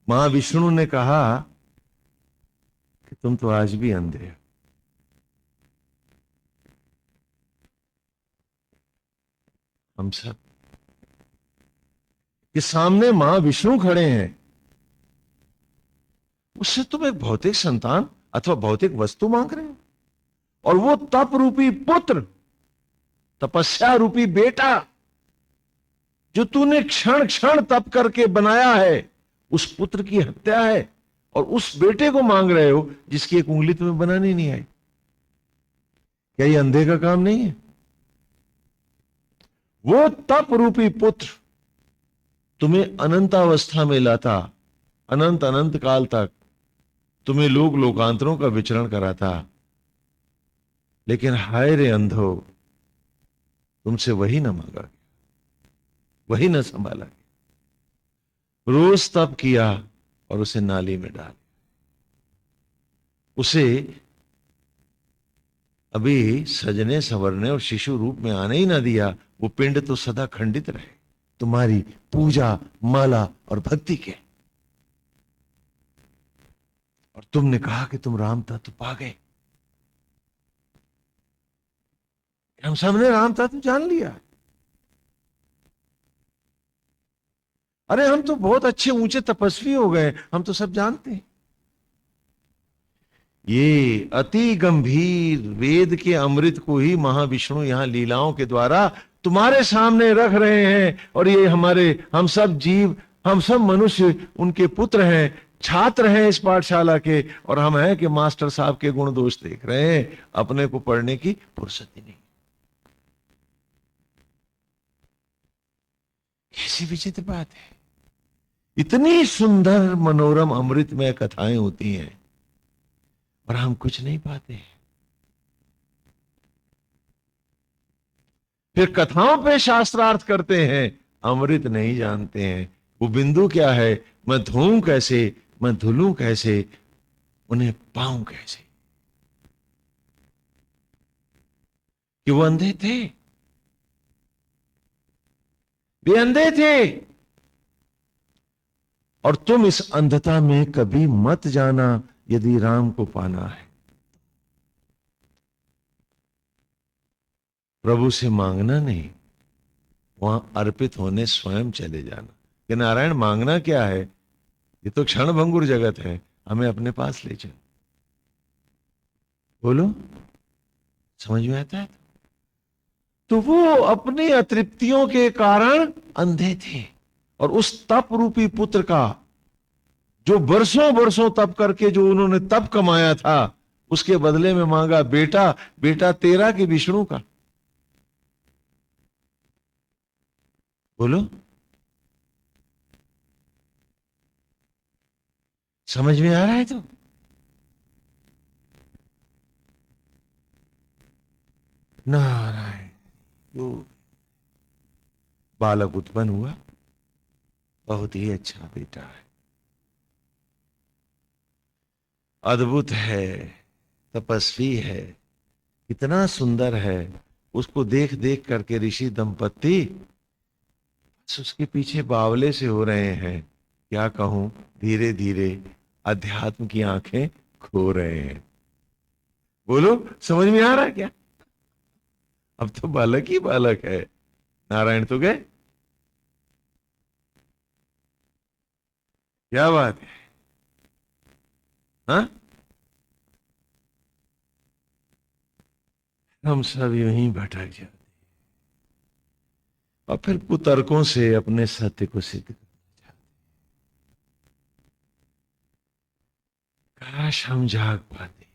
महाविष्णु ने कहा कि तुम तो आज भी अंधे हो। हम सब के सामने महाविष्णु खड़े हैं, उससे तुम एक भौतिक संतान अथवा भौतिक वस्तु मांग रहे हो, और वो तप रूपी पुत्र, तपस्या रूपी बेटा जो तूने क्षण क्षण तप करके बनाया है, उस पुत्र की हत्या है, और उस बेटे को मांग रहे हो जिसकी एक उंगली तुम्हें बनानी नहीं आई। क्या ये अंधे का काम नहीं है? वो तप रूपी पुत्र तुम्हें अनंतावस्था में लाता, अनंत अनंत काल तक तुम्हें लोक लोकांतरों का विचरण कराता, लेकिन हाय रे अंधो, तुमसे वही न मांगा गया, वही न संभाला गया। रोज तप किया और उसे नाली में डाल, उसे अभी सजने संवरने और शिशु रूप में आने ही ना दिया। वो पिंड तो सदा खंडित रहे तुम्हारी पूजा, माला और भक्ति के। और तुमने कहा कि तुम राम तत्व पा गए। हम सबने राम तत्व जान लिया। अरे हम तो बहुत अच्छे ऊंचे तपस्वी हो गए, हम तो सब जानते हैं। ये अति गंभीर वेद के अमृत को ही महाविष्णु यहां लीलाओं के द्वारा तुम्हारे सामने रख रहे हैं। और ये हम सब जीव, हम सब मनुष्य उनके पुत्र हैं, छात्र हैं इस पाठशाला के, और हम हैं कि मास्टर साहब के गुण दोष देख रहे हैं, अपने को पढ़ने की फुर्सत ही नहीं। कैसी विचित्र बात है। इतनी सुंदर मनोरम अमृतमय कथाएं होती हैं और हम कुछ नहीं पाते। फिर कथाओं पे शास्त्रार्थ करते हैं, अमृत नहीं जानते हैं वो बिंदु क्या है, मैं धोऊं कैसे, मैं धुलूं कैसे, उन्हें पाऊं कैसे। कि वो अंधे थे, वे अंधे थे। और तुम इस अंधता में कभी मत जाना यदि राम को पाना है। प्रभु से मांगना नहीं, वहां अर्पित होने स्वयं चले जाना। कि नारायण मांगना क्या है, ये तो क्षण भंगुर जगत है, हमें अपने पास ले चल। बोलो, समझ में आता है? तो वो अपनी अतृप्तियों के कारण अंधे थे, और उस तप रूपी पुत्र का, जो बरसों बरसों तप करके जो उन्होंने तप कमाया था, उसके बदले में मांगा बेटा, बेटा तेरा कि विष्णु का। बोलो, समझ में आ रहा है? तो नारायण, वो बालक उत्पन्न हुआ, बहुत ही अच्छा बेटा है, अद्भुत है, तपस्वी है, इतना सुंदर है। उसको देख देख करके ऋषि दंपत्ति उसके पीछे बावले से हो रहे हैं। क्या कहूं, धीरे धीरे अध्यात्म की आंखें खो रहे हैं। बोलो, समझ में आ रहा है क्या? अब तो बालक ही बालक है, नारायण तो गए। क्या बात है, हाँ? हम सब यूं ही भटक जाते, और फिर कुतर्कों से अपने सत्य को सिद्ध करना चाहते। काश हम जाग पाते,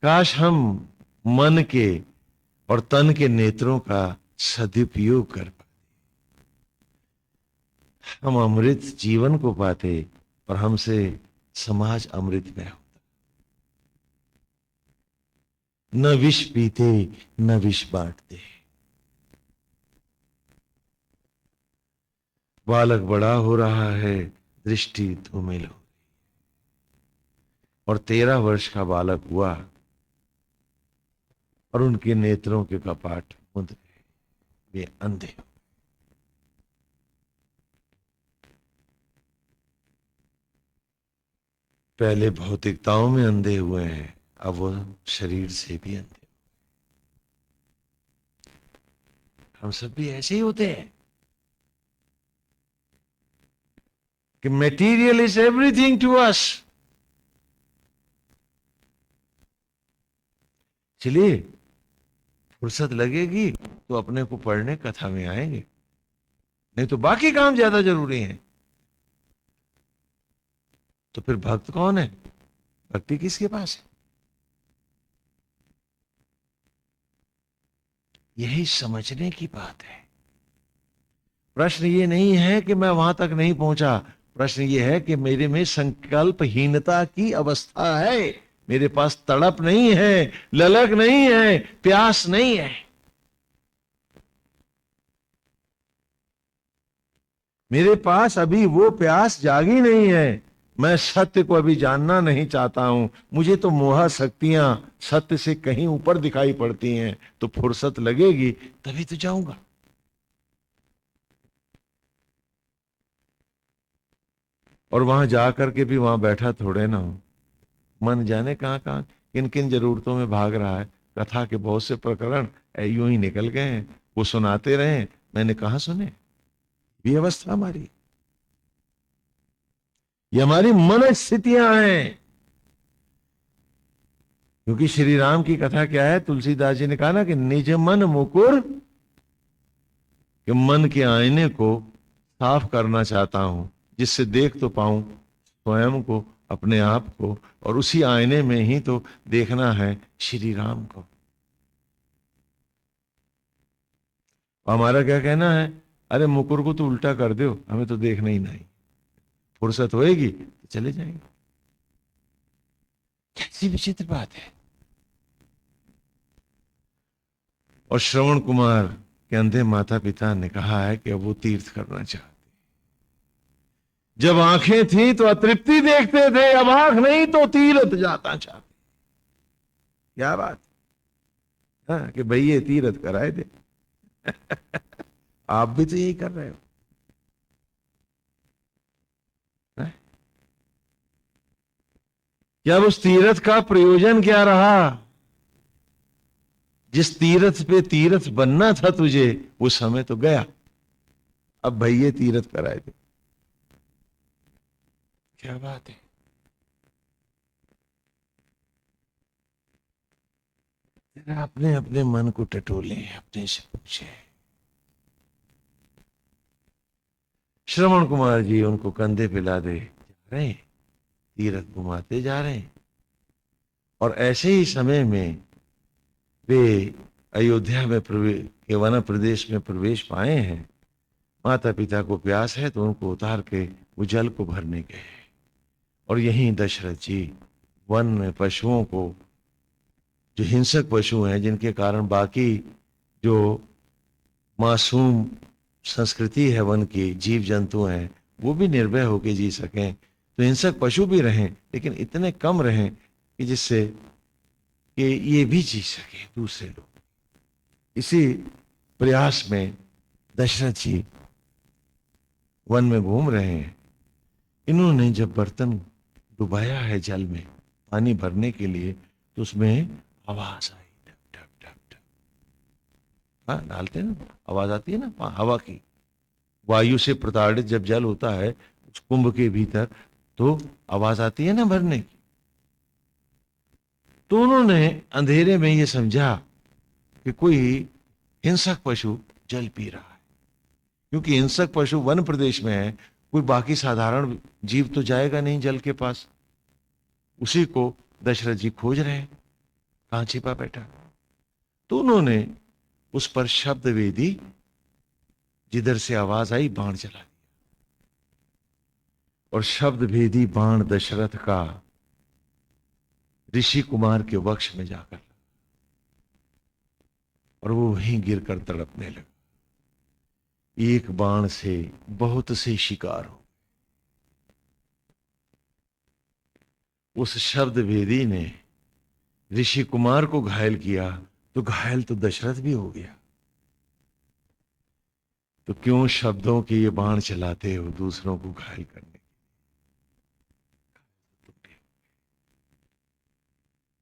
काश हम मन के और तन के नेत्रों का सदुपयोग कर पाते, हम अमृत जीवन को पाते, और हमसे समाज अमृतमय होता। न विष पीते, न विष बांटते। बालक बड़ा हो रहा है, दृष्टि धूमिल हो, और 13 वर्ष का बालक हुआ, और उनके नेत्रों के कपाट मुंद गए, वे अंधे। पहले भौतिकताओं में अंधे हुए हैं, अब वो शरीर से भी अंधे। हम सब भी ऐसे ही होते हैं कि material is everything to us. चलिए, फुर्सत लगेगी तो अपने को पढ़ने कथा में आएंगे, नहीं तो बाकी काम ज्यादा जरूरी है। तो फिर भक्त कौन है, भक्ति किसके पास है? यही समझने की बात है। प्रश्न ये नहीं है कि मैं वहां तक नहीं पहुंचा, प्रश्न ये है कि मेरे में संकल्पहीनता की अवस्था है, मेरे पास तड़प नहीं है, ललक नहीं है, प्यास नहीं है। मेरे पास अभी वो प्यास जागी नहीं है, मैं सत्य को अभी जानना नहीं चाहता हूं। मुझे तो मोह शक्तियां सत्य से कहीं ऊपर दिखाई पड़ती हैं, तो फुर्सत लगेगी तभी तो जाऊंगा। और वहां जाकर के भी वहां बैठा थोड़े ना हो, मन जाने कहां कहां किन किन जरूरतों में भाग रहा है। कथा के बहुत से प्रकरण यूं ही निकल गए हैं, वो सुनाते रहे, मैंने कहा सुने। ये अवस्था हमारी, ये हमारी मन स्थितियां हैं। क्योंकि श्री राम की कथा क्या है, तुलसीदास जी ने कहा ना कि निज मन मुकुर, कि मन के आईने को साफ करना चाहता हूं, जिससे देख तो पाऊं स्वयं को, अपने आप को, और उसी आईने में ही तो देखना है श्री राम को। हमारा क्या कहना है, अरे मुकुर को तो उल्टा कर दो, हमें तो देखना ही नहीं, फुर्सत होएगी तो चले जाएंगे। कैसी विचित्र बात है। और श्रवण कुमार के अंधे माता पिता ने कहा है कि अब वो तीर्थ करना चाहते, जब आंखें थी तो अतृप्ति देखते थे, अब आंख नहीं तो तीरथ जाता चाहते। क्या बात। हाँ, कि भाई ये तीरथ कराए थे। आप भी तो यही कर रहे हो। हैं? क्या उस तीरथ का प्रयोजन क्या रहा? जिस तीरथ पे तीरथ बनना था तुझे, वो समय तो गया। अब भैये तीरथ कराए थे। क्या बात है। जरा अपने अपने मन को टटोले, अपने से पूछे। श्रवण कुमार जी उनको कंधे पे लादे जा रहे हैं, तीरथ घुमाते जा रहे हैं। और ऐसे ही समय में वे अयोध्या में प्रवेश के वन प्रदेश में प्रवेश पाए हैं। माता पिता को प्यास है तो उनको उतार के वो जल को भरने गए। और यहीं दशरथ जी वन में पशुओं को, जो हिंसक पशु हैं जिनके कारण बाकी जो मासूम संस्कृति है वन की, जीव जंतु हैं, वो भी निर्भय होकर जी सकें, तो हिंसक पशु भी रहें लेकिन इतने कम रहें कि जिससे कि ये भी जी सके दूसरे लोग। इसी प्रयास में दशरथ जी वन में घूम रहे हैं। इन्होंने जब बर्तन डुबाया है जल में पानी भरने के लिए, तो उसमें आवाज आई, टप टप टप टप। हाँ, डालते हैं ना, आवाज आती है ना हवा की, वायु से प्रताड़ित जब जल होता है उस कुंभ के भीतर, तो आवाज आती है ना भरने की। तो उन्होंने अंधेरे में ये समझा कि कोई हिंसक पशु जल पी रहा है, क्योंकि हिंसक पशु वन प्रदेश में है, कोई बाकी साधारण जीव तो जाएगा नहीं जल के पास। उसी को दशरथ जी खोज रहे हैं, कहां छिपा बैठा। तो उन्होंने उस पर शब्द वेदी, जिधर से आवाज आई, बाण चला दिया। और शब्द भेदी बाण दशरथ का ऋषि कुमार के वक्ष में जाकर, और वो वहीं गिरकर तड़पने लगा। एक बाण से बहुत से शिकार हो। उस शब्द भेदी ने ऋषि कुमार को घायल किया, तो घायल तो दशरथ भी हो गया। तो क्यों शब्दों के ये बाण चलाते हो दूसरों को घायल करने?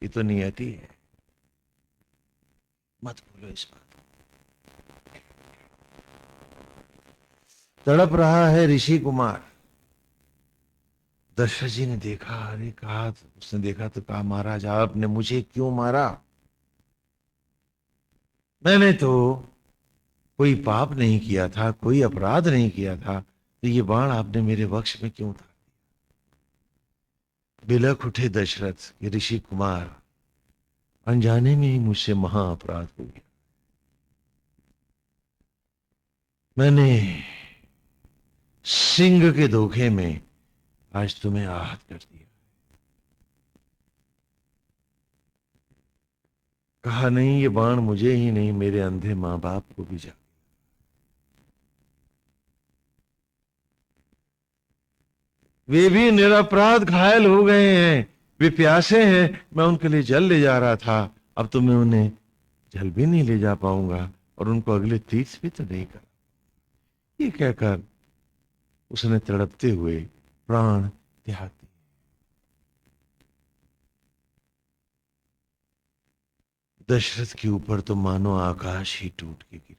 ये तो नियति है, मत भूलो इस बात। तड़प रहा है ऋषि कुमार। दशरथ जी ने देखा, अरे कहा, उसने देखा तो कहा, महाराज आपने मुझे क्यों मारा? मैंने तो कोई पाप नहीं किया था, कोई अपराध नहीं किया था, तो ये बाण आपने मेरे वक्ष में क्यों उतार दिया? बिलख उठे दशरथ कि ऋषि कुमार, अनजाने में ही मुझसे महा अपराध हो गया। मैंने सिंह के धोखे में आज तुम्हें आहत कर दिया। कहा नहीं, ये बाण मुझे ही नहीं, मेरे अंधे मां बाप को भी जा। वे भी निरपराध घायल हो गए हैं, वे प्यासे हैं, मैं उनके लिए जल ले जा रहा था, अब तो मैं उन्हें जल भी नहीं ले जा पाऊंगा और उनको अगले तीर्थ भी तो नहीं कर। ये कहकर उसने तड़पते हुए प्राण त्याग दिए। दशरथ के ऊपर तो मानो आकाश ही टूट के गिर गया।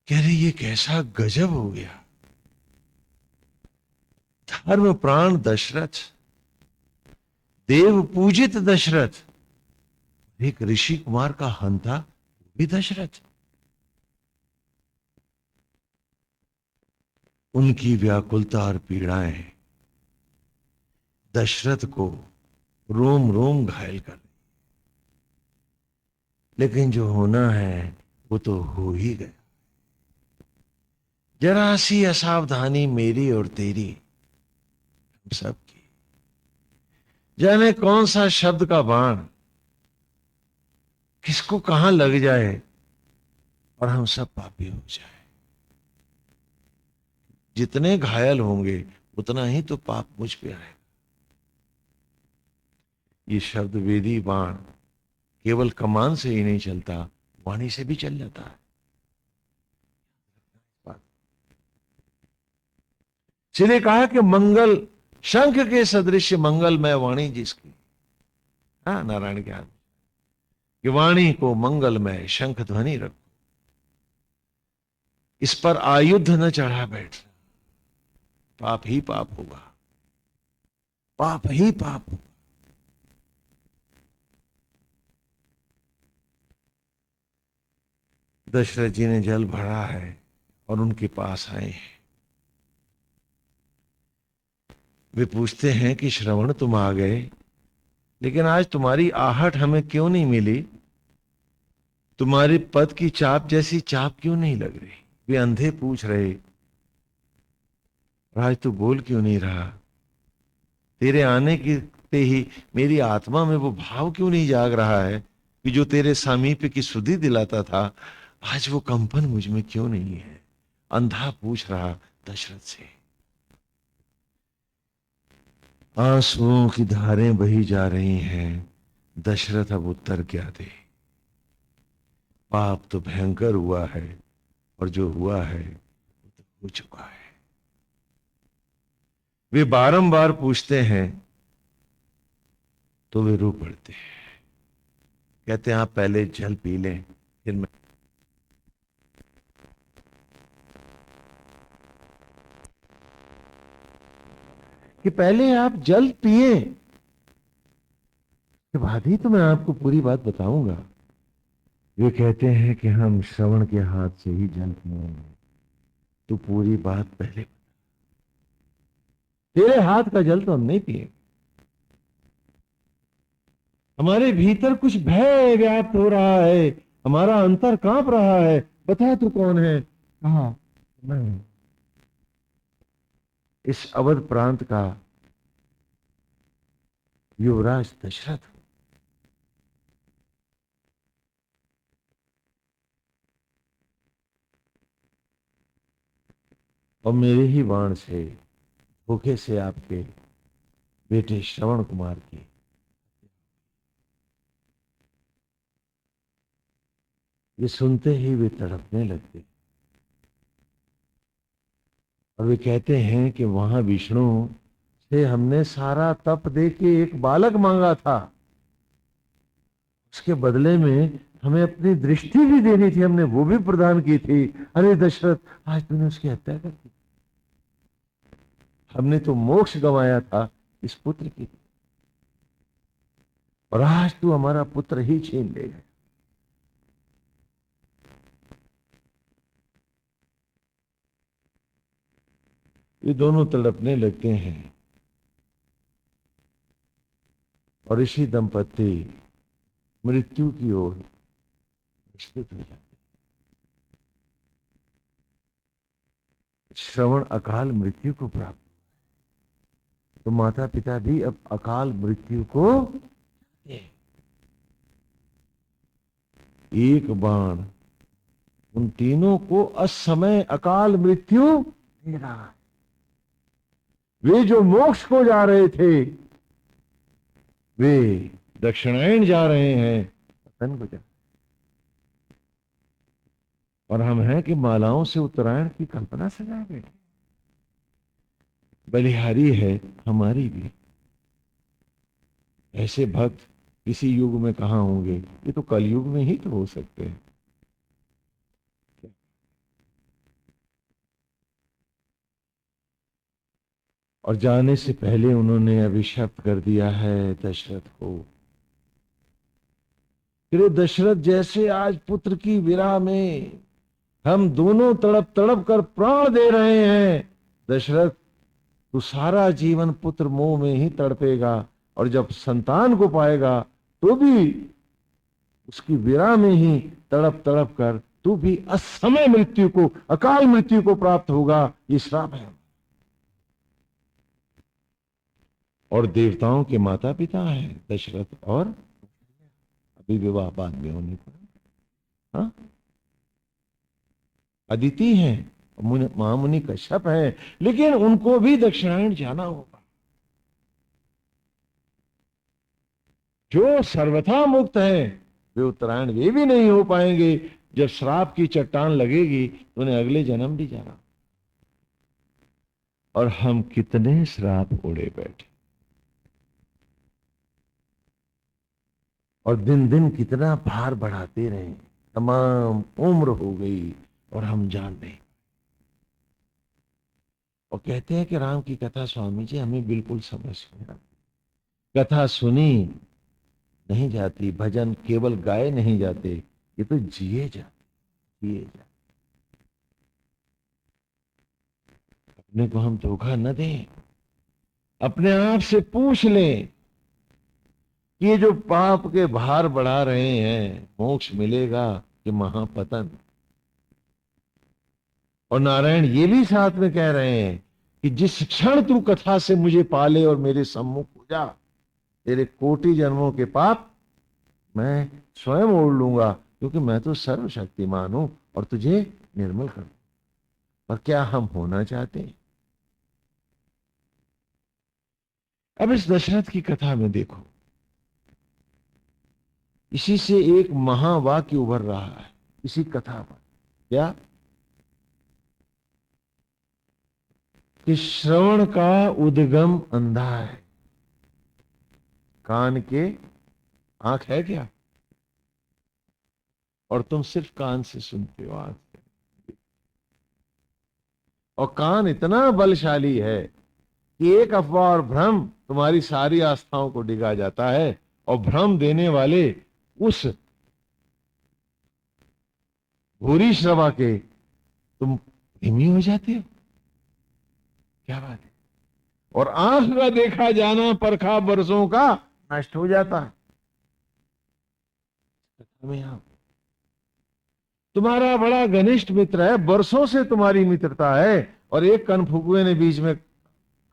कह रहे ये कैसा गजब हो गया। धर्म प्राण दशरथ, देव पूजित दशरथ, एक ऋषि कुमार का हंता भी दशरथ। उनकी व्याकुलता और पीड़ाएं दशरथ को रोम रोम घायल कर, लेकिन जो होना है वो तो हो ही गया। जरा सी असावधानी मेरी और तेरी, हम सबकी, जाने कौन सा शब्द का बाण किसको कहां लग जाए और हम सब पापी हो जाए। जितने घायल होंगे उतना ही तो पाप मुझ पे आएगा। ये शब्द वेदी बाण केवल कमान से ही नहीं चलता, वाणी से भी चल जाता है। इसलिए कहा कि मंगल शंख के सदृश मंगलमय वाणी जिसकी, हाँ नारायण ज्ञान कि वाणी को मंगलमय शंख ध्वनि रखो, इस पर आयुध न चढ़ा बैठ, पाप ही पाप होगा, पाप ही पाप होगा। दशरथ जी ने जल भरा है और उनके पास आए हैं। वे पूछते हैं कि श्रवण तुम आ गए, लेकिन आज तुम्हारी आहट हमें क्यों नहीं मिली, तुम्हारे पद की चाप जैसी चाप क्यों नहीं लग रही। वे अंधे पूछ रहे, आज तू बोल क्यों नहीं रहा, तेरे आने के ही मेरी आत्मा में वो भाव क्यों नहीं जाग रहा है कि जो तेरे सामीप्य की सुधि दिलाता था, आज वो कंपन मुझ में क्यों नहीं है। अंधा पूछ रहा दशरथ से। आंसुओं की धारें बही जा रही हैं, दशरथ अब उत्तर क्या दे। पाप तो भयंकर हुआ है और जो हुआ है वो तो हो चुका है। वे बारंबार पूछते हैं तो वे रो पड़ते हैं, कहते हैं आप पहले जल पी लें फिर मैं। कि पहले आप जल पिए के बाद ही तो मैं आपको पूरी बात बताऊंगा। वे कहते हैं कि हम श्रवण के हाथ से ही जल पिएंगे, तो पूरी बात पहले, तेरे हाथ का जल तो हम नहीं पिएंगे। हमारे भीतर कुछ भय व्याप्त हो रहा है, हमारा अंतर कांप रहा है। बता तू कौन है। कहा मैं इस अवध प्रांत का युवराज दशरथ हूं। और मेरे ही बाण से धोखे से आपके बेटे श्रवण कुमार की। ये सुनते ही वे तड़पने लगते और वे कहते हैं कि वहां विष्णु से हमने सारा तप दे के एक बालक मांगा था, उसके बदले में हमें अपनी दृष्टि भी देनी थी, हमने वो भी प्रदान की थी। अरे दशरथ, आज तूने उसकी हत्या कर दी। हमने तो मोक्ष गंवाया था इस पुत्र की, और आज तू हमारा पुत्र ही छीन ले गया। ये दोनों तड़पने लगते हैं और ऋषि दंपत्ति मृत्यु की ओर विचलित हो जाते। श्रवण अकाल मृत्यु को प्राप्त, तो माता पिता भी अब अकाल मृत्यु को, एक बाण उन तीनों को असमय अकाल मृत्यु दे रहा है। वे जो मोक्ष को जा रहे थे, वे दक्षिणायन जा रहे हैं पतन को जा, और हम हैं कि मालाओं से उत्तरायण की कल्पना सजाए बैठे। बलिहारी है हमारी भी। ऐसे भक्त किसी युग में कहां होंगे, ये तो कलयुग में ही तो हो सकते हैं। और जाने से पहले उन्होंने अभिशप्त कर दिया है दशरथ को। फिर दशरथ, जैसे आज पुत्र की विरह में हम दोनों तड़प तड़प कर प्राण दे रहे हैं, दशरथ तू सारा जीवन पुत्र मोह में ही तड़पेगा, और जब संतान को पाएगा तो भी उसकी विरह में ही तड़प तड़प कर तू भी असमय मृत्यु को, अकाल मृत्यु को प्राप्त होगा। ये श्राप है। और देवताओं के माता पिता हैं दशरथ, और अभी विवाह बाद में होने पर हाँ अदिति हैं महामुनि कश्यप हैं, लेकिन उनको भी दक्षिणायन जाना होगा। जो सर्वथा मुक्त है वे उत्तरायण वे भी नहीं हो पाएंगे। जब श्राप की चट्टान लगेगी तो उन्हें अगले जन्म भी जाना। और हम कितने श्राप ओढ़े बैठे, और दिन दिन कितना भार बढ़ाते रहे, तमाम उम्र हो गई और हम जान नहीं। और कहते हैं कि राम की कथा स्वामी जी हमें बिल्कुल समझ नहीं आती, कथा सुनी नहीं जाती, भजन केवल गाए नहीं जाते, ये तो जिए जाते। अपने को हम धोखा न दें, अपने आप से पूछ लें कि ये जो पाप के भार बढ़ा रहे हैं, मोक्ष मिलेगा कि महापतन। और नारायण ये भी साथ में कह रहे हैं कि जिस क्षण तू कथा से मुझे पाले और मेरे सम्मुख हो जा, तेरे कोटि जन्मों के पाप मैं स्वयं ओढ़ लूंगा, क्योंकि मैं तो सर्वशक्तिमान हूं और तुझे निर्मल कर। पर क्या हम होना चाहते हैं? अब इस दशरथ की कथा में देखो, इसी से एक महावाक्य उभर रहा है इसी कथा पर। क्या? कि श्रवण का उद्गम अंधा है, कान के आंख है क्या? और तुम सिर्फ कान से सुनते हो, आंख से। और कान इतना बलशाली है कि एक अफवाह और भ्रम तुम्हारी सारी आस्थाओं को डिगा जाता है, और भ्रम देने वाले उस भूरी श्रवा के तुम धीमी हो जाते हो। क्या बात है? और आंख का देखा जाना परखा बरसों का नष्ट हो जाता है। तुम्हारा बड़ा घनिष्ठ मित्र है, बरसों से तुम्हारी मित्रता है, और एक कन फुकवे ने बीच में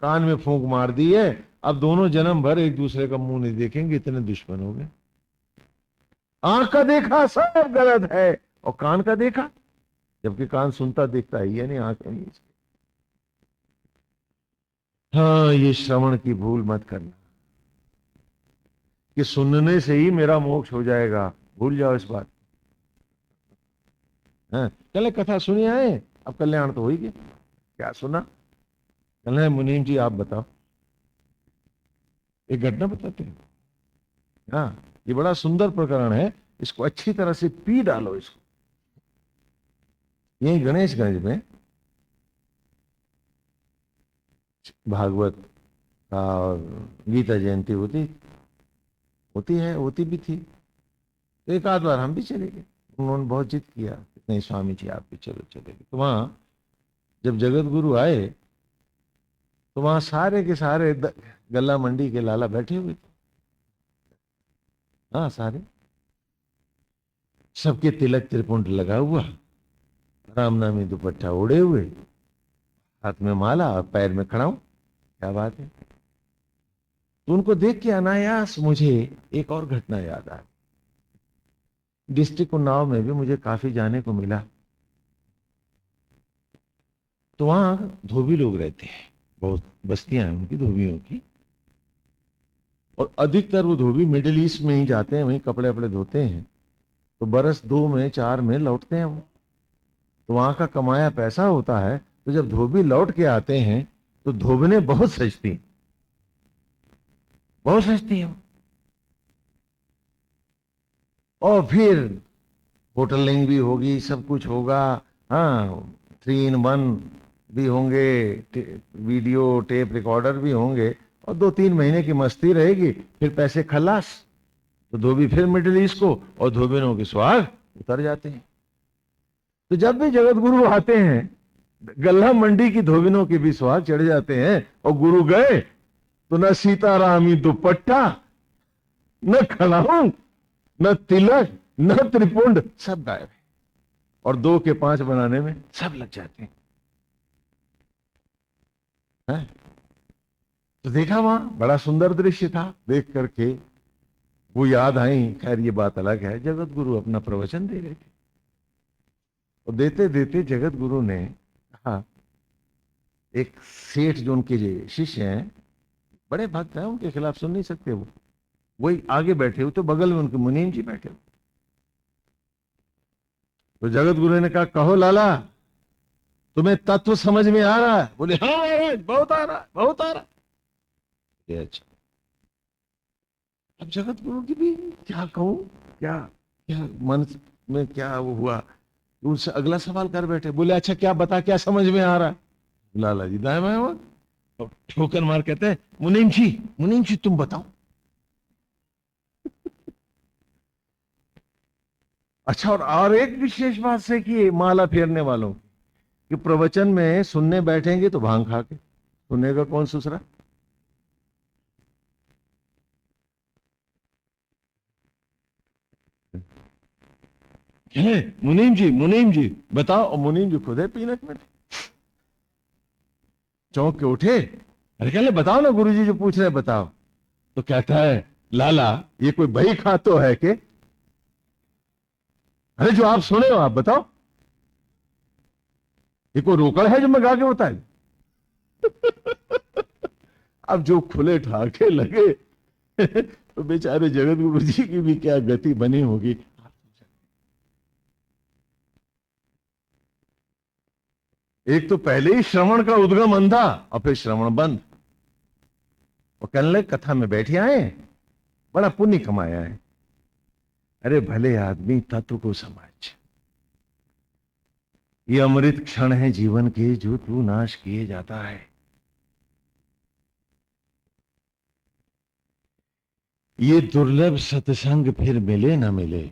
कान में फूंक मार दी है। अब दोनों जन्म भर एक दूसरे का मुंह नहीं देखेंगे, इतने दुश्मन हो गए। आंख का देखा सब गलत है, और कान का देखा, जबकि कान सुनता देखता ही है नहीं, आंख नहीं। हाँ, ये श्रवण की भूल मत करना कि सुनने से ही मेरा मोक्ष हो जाएगा, भूल जाओ इस बात। हाँ, चले कथा सुनी आए, अब कल्याण तो हो ही गया। क्या सुना? चले मुनीम जी आप बताओ, एक घटना बताते हैं। हाँ, ये बड़ा सुंदर प्रकरण है, इसको अच्छी तरह से पी डालो इसको। यही गणेशगंज में भागवत का और गीता जयंती होती भी थी। तो एक आध बार हम भी चले गए, उन्होंने बहुत जिद किया, नहीं स्वामी जी आप भी चलो चले गए। तो वहां जब जगत गुरु आए तो वहां सारे के सारे गल्ला मंडी के लाला बैठे हुए थे। हाँ, सारे, सबके तिलक त्रिपुंड लगा हुआ, रामनामी दुपट्टा ओढ़े हुए, हाथ में माला और पैर में खड़ाऊं। क्या बात है? तो उनको देख के अनायास मुझे एक और घटना याद आई। डिस्ट्रिक्ट उन्नाव में भी मुझे काफी जाने को मिला। तो वहां धोबी लोग रहते हैं, बहुत बस्तियां हैं उनकी धोबियों की, और अधिकतर वो धोबी मिडिल ईस्ट में ही जाते हैं, वहीं कपड़े वपड़े धोते हैं। तो बरस 2 में 4 में लौटते हैं वो। तो वहां का कमाया पैसा होता है। तो जब धोबी लौट के आते हैं तो धोबने बहुत सजती है। और फिर होटलिंग भी होगी, सब कुछ होगा। हाँ, 3 in 1 भी होंगे, वीडियो टेप रिकॉर्डर भी होंगे, और 2-3 महीने की मस्ती रहेगी, फिर पैसे खलास। तो धोबी फिर मिडिल ईस्ट को, और धोबिनों के सुहाग उतर जाते हैं। तो जब भी जगत गुरु आते हैं, गल्ला मंडी की धोबिनों के भी सुहाग चढ़ जाते हैं। और गुरु गए तो न सीतारामी दुपट्टा, न खड़ाऊं, न तिलक, न त्रिपुंड, सब गायब है। और 2 के 5 बनाने में सब लग जाते हैं। तो देखा वहां बड़ा सुंदर दृश्य था, देख करके वो याद आई। खैर ये बात अलग है, जगत गुरु अपना प्रवचन दे रहे थे, और देते देते जगत गुरु ने हाँ, एक सेठ जो उनके शिष्य हैं, बड़े भक्त हैं, उनके खिलाफ सुन नहीं सकते वो, वही आगे बैठे हुए तो बगल में उनके मुनीम जी बैठे हुए। तो जगत गुरु ने कहा, कहो लाला, तुम्हें तत्व समझ में आ रहा है? बोले हाँ महाराज, बहुत आ रहा है, बहुत आ रहा है। ये अच्छा। अब जगत गुरु की भी क्या कहूं, क्या क्या मन में क्या वो हुआ, उनसे अगला सवाल कर बैठे। बोले अच्छा क्या बता, क्या समझ में आ रहा है? लाला जी दाएं बाएं और ठोकर मार कहते हैं, मुनीम जी, मुनीम जी तुम बताओ। अच्छा, और एक विशेष बात से कि माला फेरने वालों कि प्रवचन में सुनने बैठेंगे तो भांग खा के, सुनेगा कौन दूसरा? मुनीम जी बताओ। और मुनीम जी खुद है पीनट में चौंक के उठे। अरे कहले बताओ ना गुरुजी, जो पूछ रहे बताओ। तो कहता है, लाला ये कोई बही खा तो है के? अरे जो आप सुने हो आप बताओ, ये कोई रोकड़ है जो मैं गा के बताए? अब जो खुले ठाके लगे तो बेचारे जगत गुरु जी की भी क्या गति बनी होगी। एक तो पहले ही श्रवण का उद्गम अंधा और फिर श्रवण बंद। और कहने लगे कथा में बैठे आए, बड़ा पुण्य कमाया है। अरे भले आदमी तत्व को समझ, ये अमृत क्षण है जीवन के जो तू नाश किए जाता है। ये दुर्लभ सत्संग फिर मिले न मिले,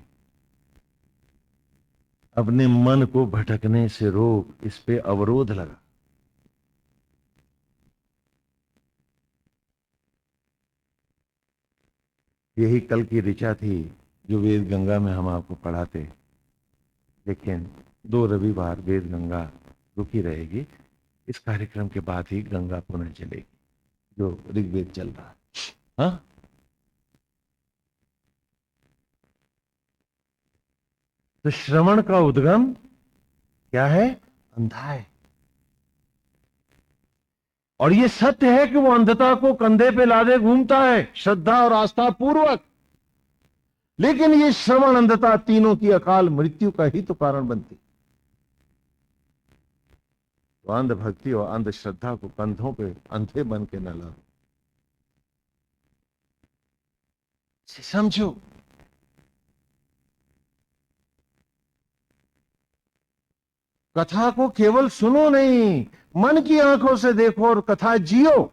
अपने मन को भटकने से रोक, इस पे अवरोध लगा। यही कल की ऋचा थी जो वेद गंगा में हम आपको पढ़ाते, लेकिन 2 रविवार वेद गंगा रुकी रहेगी। इस कार्यक्रम के बाद ही गंगा पुनः चलेगी, जो ऋग्वेद चल रहा है। हाँ, तो श्रवण का उद्गम क्या है? अंधा है। और ये सत्य है कि वो अंधता को कंधे पे लादे घूमता है श्रद्धा और आस्था पूर्वक, लेकिन ये श्रवण अंधता तीनों की अकाल मृत्यु का ही तो कारण बनती। तो अंध भक्ति और अंधश्रद्धा को कंधों पे अंधे बन के न लाओ, समझो। कथा को केवल सुनो नहीं, मन की आंखों से देखो और कथा जियो,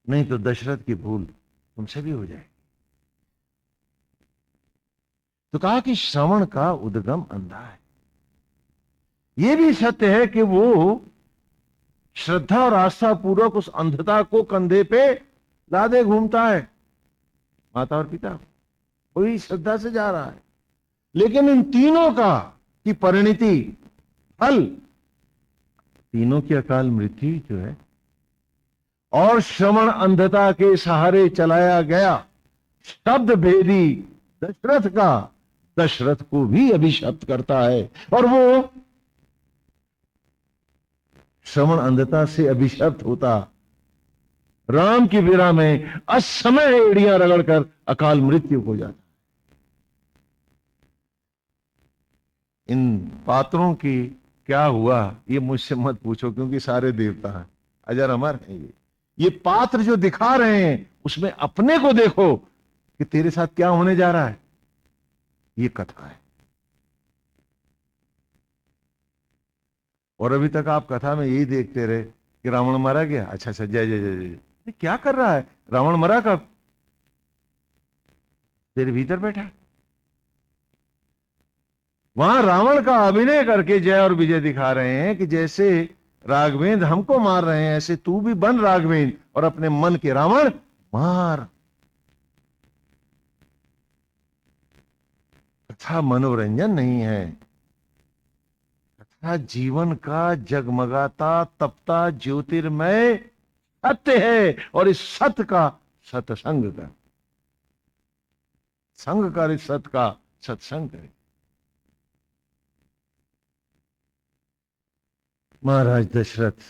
नहीं तो दशरथ की भूल तुमसे भी हो जाए। तो कहा कि श्रवण का उद्गम अंधा है। यह भी सत्य है कि वो श्रद्धा और आस्था पूर्वक उस अंधता को कंधे पे लादे घूमता है, माता और पिता वही श्रद्धा से जा रहा है। लेकिन इन तीनों का की परिणति, फल, तीनों की अकाल मृत्यु जो है। और श्रवण अंधता के सहारे चलाया गया शब्द भेदी दशरथ का, दशरथ को भी अभिशप्त करता है। और वो श्रवण अंधता से अभिशप्त होता राम की विरा में असमय एड़ियां रगड़कर अकाल मृत्यु हो जाता। इन पात्रों की क्या हुआ ये मुझसे मत पूछो, क्योंकि सारे देवता हैं, अजर अमर हैं। ये पात्र जो दिखा रहे हैं उसमें अपने को देखो कि तेरे साथ क्या होने जा रहा है। ये कथा है। और अभी तक आप कथा में यही देखते रहे कि रावण मारा गया, अच्छा अच्छा जय जय जय जय। क्या कर रहा है? रावण मरा कब? तेरे भीतर बैठा। वहां रावण का अभिनय करके जय और विजय दिखा रहे हैं कि जैसे राघवेंद्र हमको मार रहे हैं, ऐसे तू भी बन राघवेंद्र और अपने मन के रावण मार। कथा मनोरंजन नहीं है, कथा जीवन का जगमगाता तपता ज्योतिर्मय सत्य है। और इस सत्य का सत्संग कर, संग कर, इस सत्य का सत्संग करे। महाराज दशरथ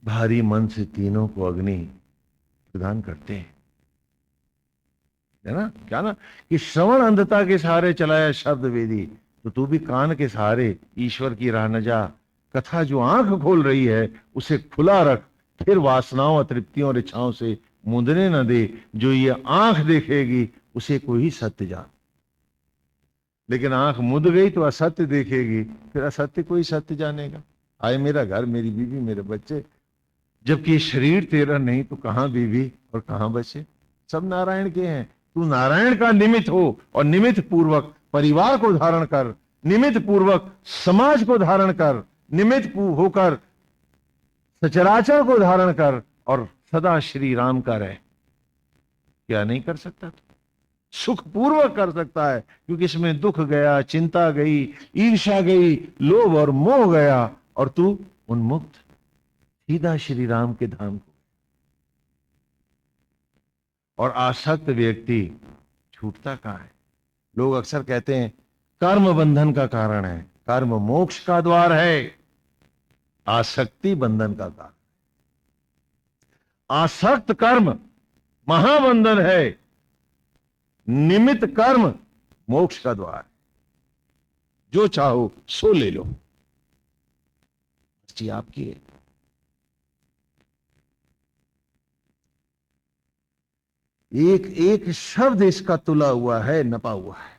भारी मन से तीनों को अग्नि प्रदान करते हैं, है ना, क्या ना, कि श्रवण अंधता के सहारे चलाया शब्द वेदी, तो तू भी कान के सहारे ईश्वर की राह न जा। कथा जो आंख खोल रही है उसे खुला रख, फिर वासनाओं, अतृप्तियों और इच्छाओं से मूंदने न दे। जो ये आंख देखेगी उसे कोई सत्य जान, लेकिन आंख मुद गई तो असत्य देखेगी, फिर असत्य कोई सत्य जानेगा। आए मेरा घर, मेरी बीवी, मेरे बच्चे, जबकि शरीर तेरा नहीं तो कहां बीवी और कहां बच्चे, सब नारायण के हैं। तू नारायण का निमित्त हो और निमित्त पूर्वक परिवार को धारण कर, निमित्त पूर्वक समाज को धारण कर, निमित्त होकर सचराचर को धारण कर और सदा श्री राम का रहे। क्या नहीं कर सकता तू? सुख पूर्वक कर सकता है, क्योंकि इसमें दुख गया, चिंता गई, ईर्ष्या गई, लोभ और मोह गया, और तू उन्मुक्त सीधा श्री राम के धाम को। और आसक्त व्यक्ति छूटता कहां है? लोग अक्सर कहते हैं कर्म बंधन का कारण है, कर्म मोक्ष का द्वार है, आसक्ति बंधन का कारण। आसक्त कर्म महाबंधन है, निमित्त कर्म मोक्ष का द्वार। जो चाहो सो ले लो, जी आपकी है। एक एक शब्द इसका तुला हुआ है, नपा हुआ है,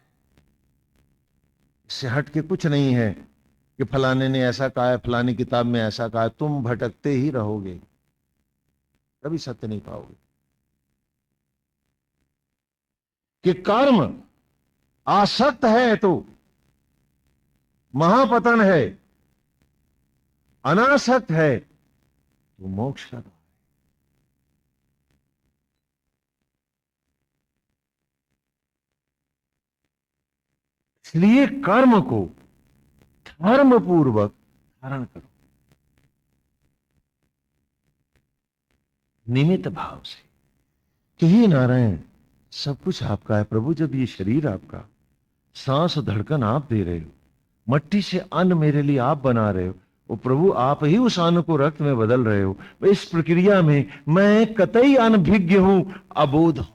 इससे हट के कुछ नहीं है कि फलाने ने ऐसा कहा है, फलानी किताब में ऐसा कहा है। तुम भटकते ही रहोगे, कभी सत्य नहीं पाओगे। कि कर्म आसक्त है तो महापतन है, अनासक्त है तो मोक्ष का द्वार। इसलिए कर्म को धर्म पूर्वक धारण करो, निमित्त भाव से कि हे नारायण, सब कुछ आपका है प्रभु। जब ये शरीर आपका, सांस धड़कन आप दे रहे हो, मट्टी से अन्न मेरे लिए आप बना रहे हो, वो प्रभु आप ही उस अन्न को रक्त में बदल रहे हो। इस प्रक्रिया में मैं कतई अनभिज्ञ हूं, अबोध हूं,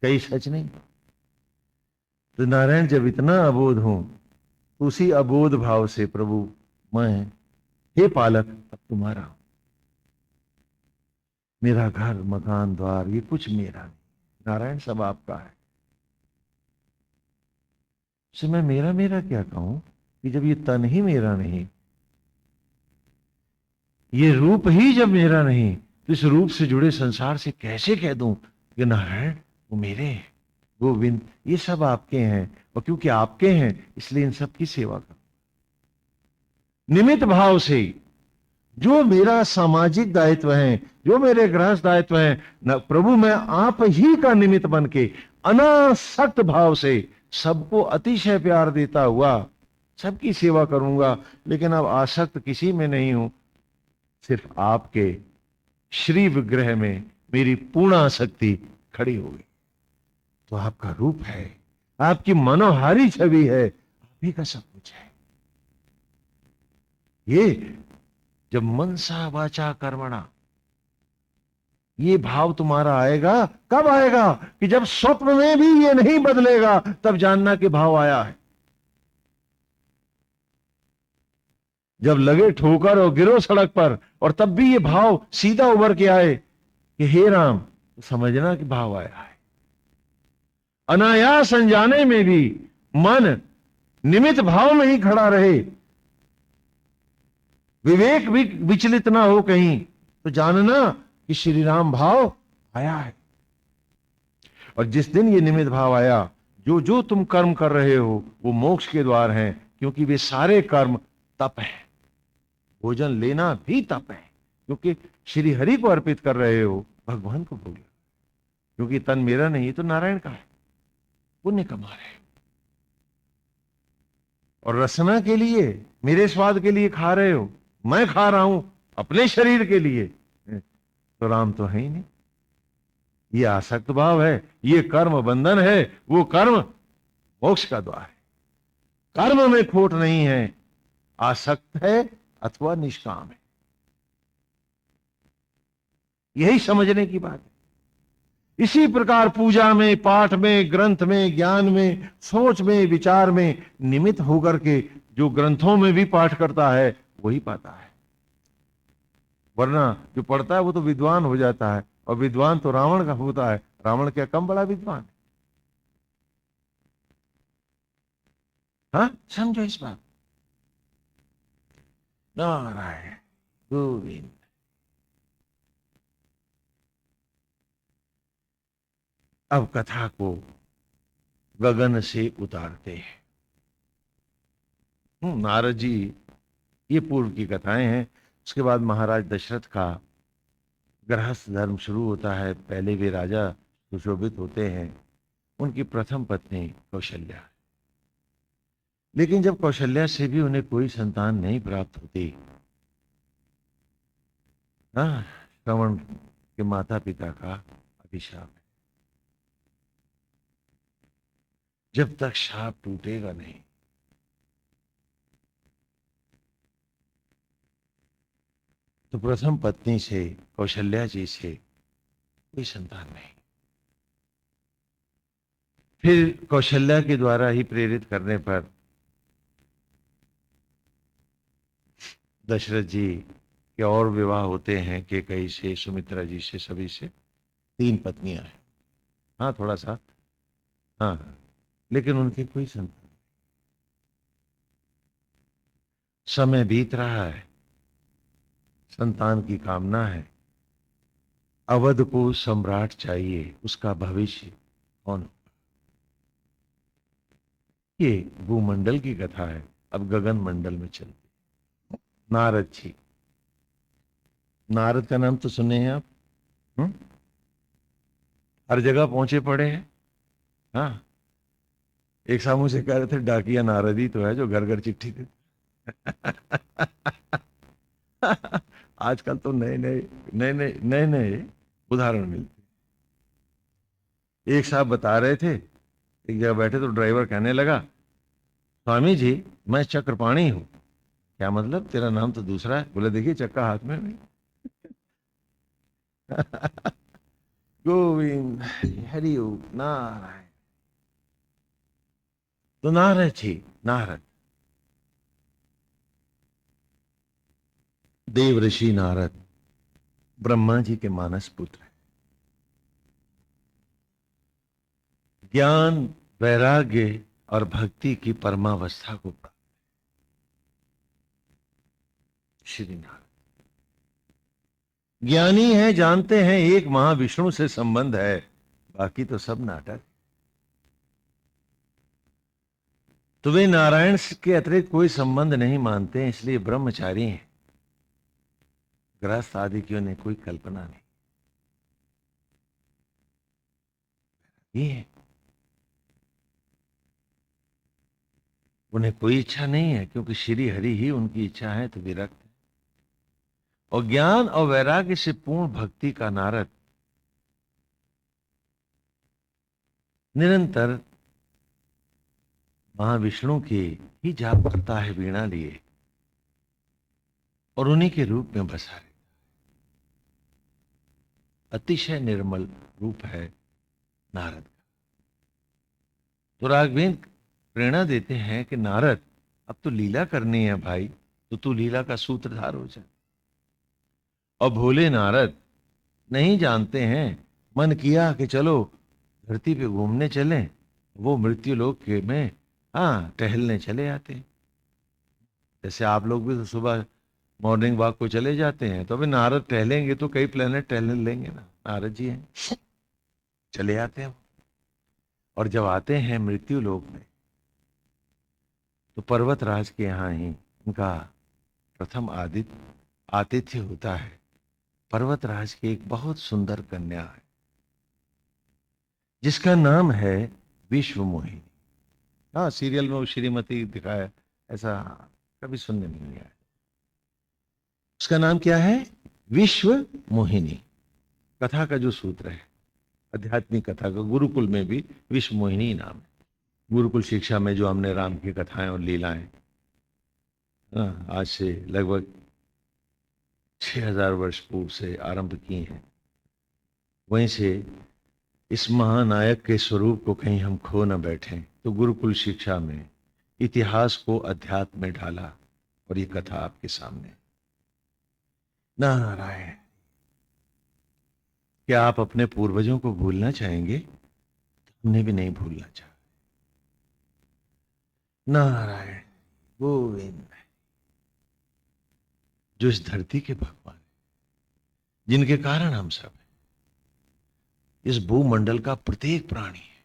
कई सच नहीं। तो नारायण जब इतना अबोध हूं, तो उसी अबोध भाव से प्रभु मैं, हे पालक, अब तुम्हारा हूं। मेरा घर, मकान, द्वार, ये कुछ मेरा नहीं, नारायण सब आपका है। से मैं मेरा मेरा क्या कहूं कि जब ये तन ही मेरा नहीं, ये रूप ही जब मेरा नहीं, तो इस रूप से जुड़े संसार से कैसे कह दूं कि नारायण वो मेरे हैं, गोविंद ये सब आपके हैं। और क्योंकि आपके हैं इसलिए इन सब की सेवा करो। निमित्त भाव से जो मेरा सामाजिक दायित्व है, जो मेरे गृहस्थ दायित्व है, न प्रभु मैं आप ही का निमित्त बन के अनासक्त भाव से सबको अतिशय प्यार देता हुआ सबकी सेवा करूंगा। लेकिन अब आसक्त किसी में नहीं हूं, सिर्फ आपके श्री विग्रह में मेरी पूर्ण आसक्ति खड़ी हो गई। तो आपका रूप है, आपकी मनोहारी छवि है, आप ही का सब कुछ है। ये जब मनसा वाचा कर्मणा ये भाव तुम्हारा आएगा, कब आएगा? कि जब स्वप्न में भी ये नहीं बदलेगा, तब जानना कि भाव आया है। जब लगे ठोकर और गिरो सड़क पर और तब भी ये भाव सीधा उभर के आए कि हे राम, तो समझना कि भाव आया है। अनायास अनजाने में भी मन निमित्त भाव में ही खड़ा रहे, विवेक भी विचलित ना हो कहीं, तो जानना कि श्री राम भाव आया है। और जिस दिन ये निमित्त भाव आया, जो जो तुम कर्म कर रहे हो वो मोक्ष के द्वार हैं, क्योंकि वे सारे कर्म तप है। भोजन लेना भी तप है, क्योंकि श्री हरि को अर्पित कर रहे हो, भगवान को भोग, क्योंकि तन मेरा नहीं तो नारायण का है, पुण्य कमा रहे। और रसना के लिए, मेरे स्वाद के लिए खा रहे हो, मैं खा रहा हूं अपने शरीर के लिए, तो राम तो है ही नहीं। ये आसक्त भाव है, ये कर्म बंधन है, वो कर्म मोक्ष का द्वार है। कर्म में खोट नहीं है, आसक्त है अथवा निष्काम है। यही समझने की बात है। इसी प्रकार पूजा में, पाठ में, ग्रंथ में, ज्ञान में, सोच में, विचार में निमित्त होकर के जो ग्रंथों में भी पाठ करता है वही पाता है। वरना जो पढ़ता है वो तो विद्वान हो जाता है, और विद्वान तो रावण का होता है। रावण क्या कम बड़ा विद्वान है? हाँ, समझो इस बात। नारायण गोविंद। अब कथा को गगन से उतारते हैं। नारद जी, ये पूर्व की कथाएं हैं। उसके बाद महाराज दशरथ का गृहस्थ धर्म शुरू होता है। पहले वे राजा सुशोभित होते हैं। उनकी प्रथम पत्नी कौशल्या। लेकिन जब कौशल्या से भी उन्हें कोई संतान नहीं प्राप्त होती, हाँ, श्रवण के माता पिता का अभिशाप है। जब तक शाप टूटेगा नहीं, तो प्रथम पत्नी से, कौशल्या जी से कोई संतान नहीं। फिर कौशल्या के द्वारा ही प्रेरित करने पर दशरथ जी के और विवाह होते हैं, कैकेयी से, सुमित्रा जी से, सभी से 3 पत्नियां हैं। हाँ, थोड़ा सा, हाँ, लेकिन उनके कोई संतान। समय बीत रहा है, संतान की कामना है। अवध को सम्राट चाहिए, उसका भविष्य कौन? ये भूमंडल की कथा है। अब गगन मंडल में चलते। नारद जी, नारद का नाम तो सुने हैं आप? हर जगह पहुंचे पड़े हैं। हाँ, एक सामू से कह रहे थे डाकिया नारद ही तो है जो घर घर चिट्ठी देते। आजकल तो नए उदाहरण मिलते। एक साहब बता रहे थे, एक जगह बैठे तो ड्राइवर कहने लगा, स्वामी जी मैं चक्रपाणी हूं। क्या मतलब? तेरा नाम तो दूसरा है। बोले देखिए चक्का हाथ में नहीं। गोविंद हरि ओम नारायण। तो नारद जी, नारद देव ऋषि नारद ब्रह्मा जी के मानस पुत्र है। ज्ञान, वैराग्य और भक्ति की परमावस्था को प्राप्त श्री नारद ज्ञानी है, जानते हैं एक महाविष्णु से संबंध है, बाकी तो सब नाटक। तो वे नारायण के अतिरिक्त कोई संबंध नहीं मानते हैं, इसलिए ब्रह्मचारी हैं। गृहस्थ आदि की उन्हें कोई कल्पना नहीं। ये है, उन्हें कोई इच्छा नहीं है, क्योंकि श्री हरि ही उनकी इच्छा है, तो विरक्त है। और ज्ञान और वैराग्य से पूर्ण भक्ति का नारद निरंतर महाविष्णु के ही जाप करता है वीणा लिए, और उन्हीं के रूप में बसा रहता है। अतिशय निर्मल रूप है नारद का। तो राघवेंद्र प्रेरणा देते हैं कि नारद अब तो लीला करनी है भाई, तो तू लीला का सूत्रधार हो जा। और भोले नारद नहीं जानते हैं, मन किया कि चलो धरती पे घूमने चलें, वो मृत्यु लोक के में टहलने चले आते हैं। जैसे आप लोग भी तो सुबह मॉर्निंग वॉक को चले जाते हैं, तो अभी नारद टहलेंगे तो कई प्लेनेट टहलने लेंगे ना। नारद जी हैं, चले आते हैं। और जब आते हैं मृत्यु लोक में, तो पर्वतराज के यहाँ ही उनका प्रथम आतिथ्य होता है। पर्वतराज की एक बहुत सुंदर कन्या है, जिसका नाम है विश्व मोहिनी। हाँ, सीरियल में वो श्रीमती दिखाया, ऐसा कभी सुनने में नहीं आया। उसका नाम क्या है? विश्व मोहिनी। कथा का जो सूत्र है, आध्यात्मिक कथा का, गुरुकुल में भी विश्व मोहिनी नाम है। गुरुकुल शिक्षा में जो हमने राम की कथाएं और लीलाएं आज से लगभग 6000 वर्ष पूर्व से आरंभ किए हैं, वहीं से इस महानायक के स्वरूप को कहीं हम खो न बैठें, तो गुरुकुल शिक्षा में इतिहास को अध्यात्म में ढाला और ये कथा आपके सामने। नारायण, क्या आप अपने पूर्वजों को भूलना चाहेंगे? हमने भी नहीं भूलना चाहा। नारायण गोविंद, जो इस धरती के भगवान, जिनके कारण हम सब हैं, इस भूमंडल का प्रत्येक प्राणी है,